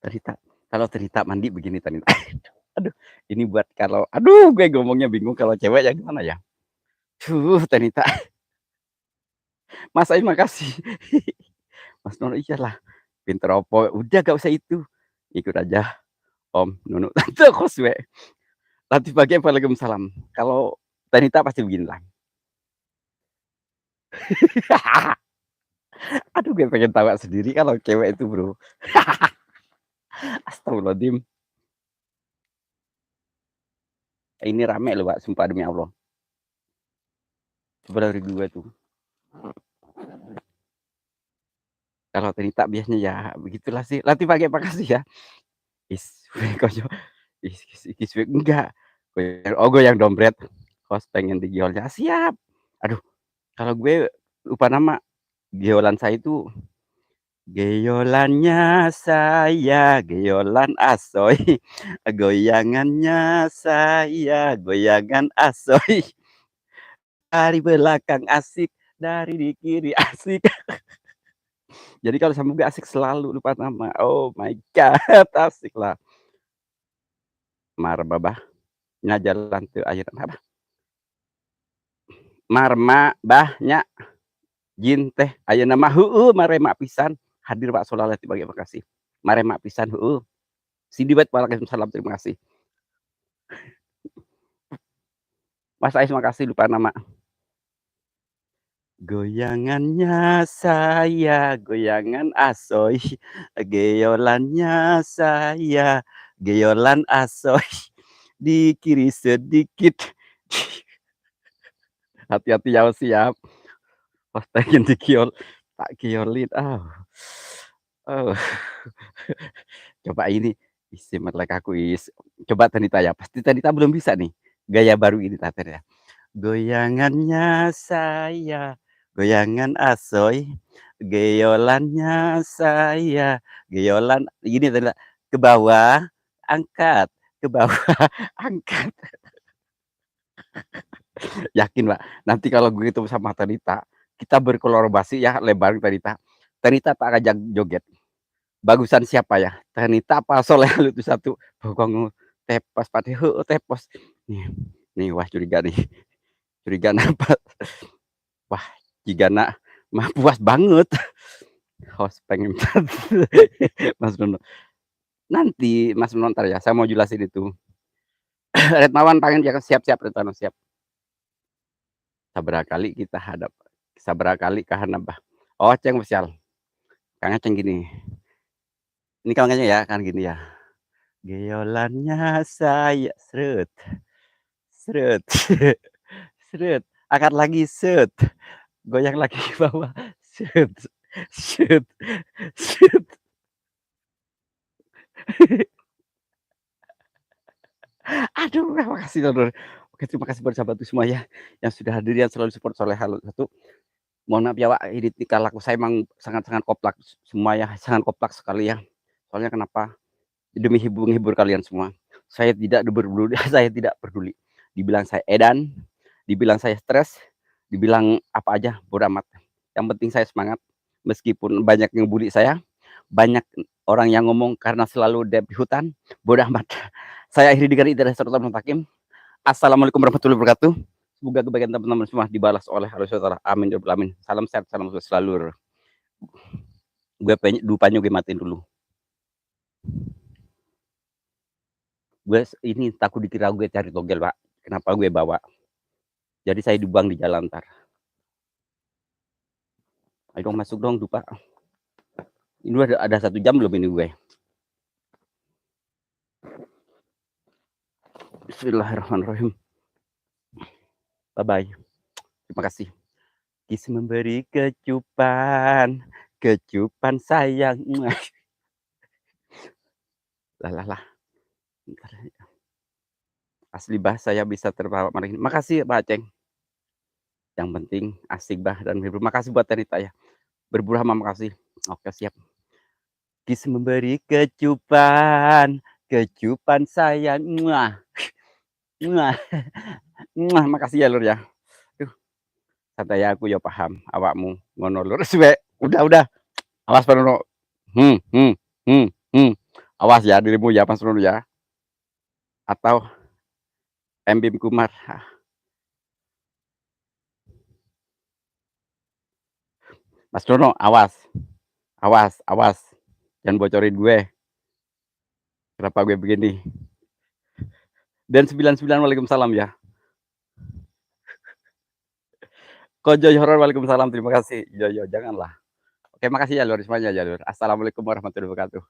Tanita, kalau Tanita mandi begini Tanita. Aduh, ini buat kalau aduh gue ngomongnya bingung kalau cewek ya gimana ya. Tanita. Mas Ais makasih. Mas Nono iyalah. Pinter opo, udah gak usah itu. Ikut aja Om Nono. Tante Koswe. Nanti pagi Waalaikumsalam. Kalau Tanita pasti beginilah. Aduh gue pengen tawa sendiri kalau cewek itu, Bro. Astagfirullahaladzim. Ini rame loh, Pak, sumpah demi Allah. Coba dari gue tuh. Kalau Tanita biasanya ya begitulah sih. Latih pakai makasih ya. Koyo enggak. Oh, gue yang dompet. Kos pengen digiolnya. Siap. Aduh, kalau gue lupa nama. Geolan saya itu geolannya saya, geolan asoy. Goyangannya saya, goyangan asoy. Dari belakang asik, dari di kiri asik. Jadi kalau sama gue asik selalu lupa nama. Oh my god, asik lah. Marbabah, jalan tuh ayeuna apa? Marma bahnya jin teh ayeuna mah heueuh marema pisan. Hadir Pak Solalati bagi makasih. Marema pisan heueuh. Sindi bet Waalaikumsalam terima kasih. Mas Ais makasih lupa nama. Goyangannya saya, goyangan asoy. Geolannya saya, geolan asoy. Di kiri sedikit. Hati-hati ya siap. Pas pengen dikiol, tak kiolin. Oh. Coba ini isi melek aku coba Tanita ya. Pasti Tanita belum bisa nih. Gaya baru ini Tata ya. Goyangannya saya, goyangan asoy, geolannya saya, geolan gini Tanita, ke bawah, angkat, ke bawah, angkat. Yakin, Mbak, nanti kalau gue ketemu sama Tanita, kita berkolaborasi ya lebar Tanita. Tanita tak ajak joget. Bagusan siapa ya? Tanita apa Soleh itu satu. Bokong tepos pati heueuh tepos. Nih wah curiga nih. Curiga apa? Wah, jigana mah puas banget. Host pengen Mas Nono. Nanti Mas Nono ntar ya, saya mau jelasin itu. Retmawan pengen ya siap-siap Retmawan siap. Sabaraha kali kita hadap, sabaraha kali kahanap. Oh, Ceng spesial. Kang Aceng gini. Ini Kang Aceng ya, kan gini ya. Geolannya saya sret. Sret. Sret. Angkat lagi set. Goyang lagi ke bawah. Set. Set. Set. Aduh, terima kasih Donor. Oke, terima kasih buat sahabatku semua ya yang sudah hadir yang selalu support Soleh Halo satu. Mohon maaf ya Wak, ini tingkah laku saya emang sangat-sangat koplak semua ya, sangat koplak sekali ya. Soalnya kenapa? Demi menghibur kalian semua. Saya tidak peduli, saya tidak peduli. Dibilang saya edan, dibilang saya stres, dibilang apa aja bodo amat. Yang penting saya semangat meskipun banyak yang bully saya, banyak orang yang ngomong karena selalu di hutan, bodo amat. Saya akhiri dengan idharah serta mutakim. Assalamualaikum warahmatullahi wabarakatuh. Semoga kebaikan teman-teman semua dibalas oleh Allah SWT. Amin ya rabbal alamin. Salam sehat, salam sukses selalu. Gue dupanya gue matiin dulu. Gue ini takut dikira gue cari togel, Pak. Kenapa gue bawa? Jadi saya dibuang di jalan ntar. Ayo dong masuk dong, dupa. Ini ada 1 jam belum ini gue? Bismillahirrahmanirrahim. Bye-bye. Terima kasih. Kis memberi kecupan, kecupan sayang. Lah. Asli bah saya bisa terbawa merinding. Makasih Pak Aceng. Yang penting asik bah dan menghibur. Makasih buat Tanita ya. Berburu hama makasih. Oke siap. Kis memberi kecupan, kecupan sayang. Makasih ya Lur ya. Duh, santai aku ya paham. Awakmu ngono Lur. Suwe. Udah. Awas Panono. Hmm, hmm, hmm, hmm. Awas ya dirimu ya Mas Panono ya. Atau Embim Kumar. Mas Dono, awas. Jangan bocorin gue. Kenapa gue begini? Dan 99 waalaikumsalam ya. Kojoy horor waalaikumsalam. Terima kasih. Yo janganlah. Oke, makasih ya Lur semuanya ya Lur. Assalamualaikum warahmatullahi wabarakatuh.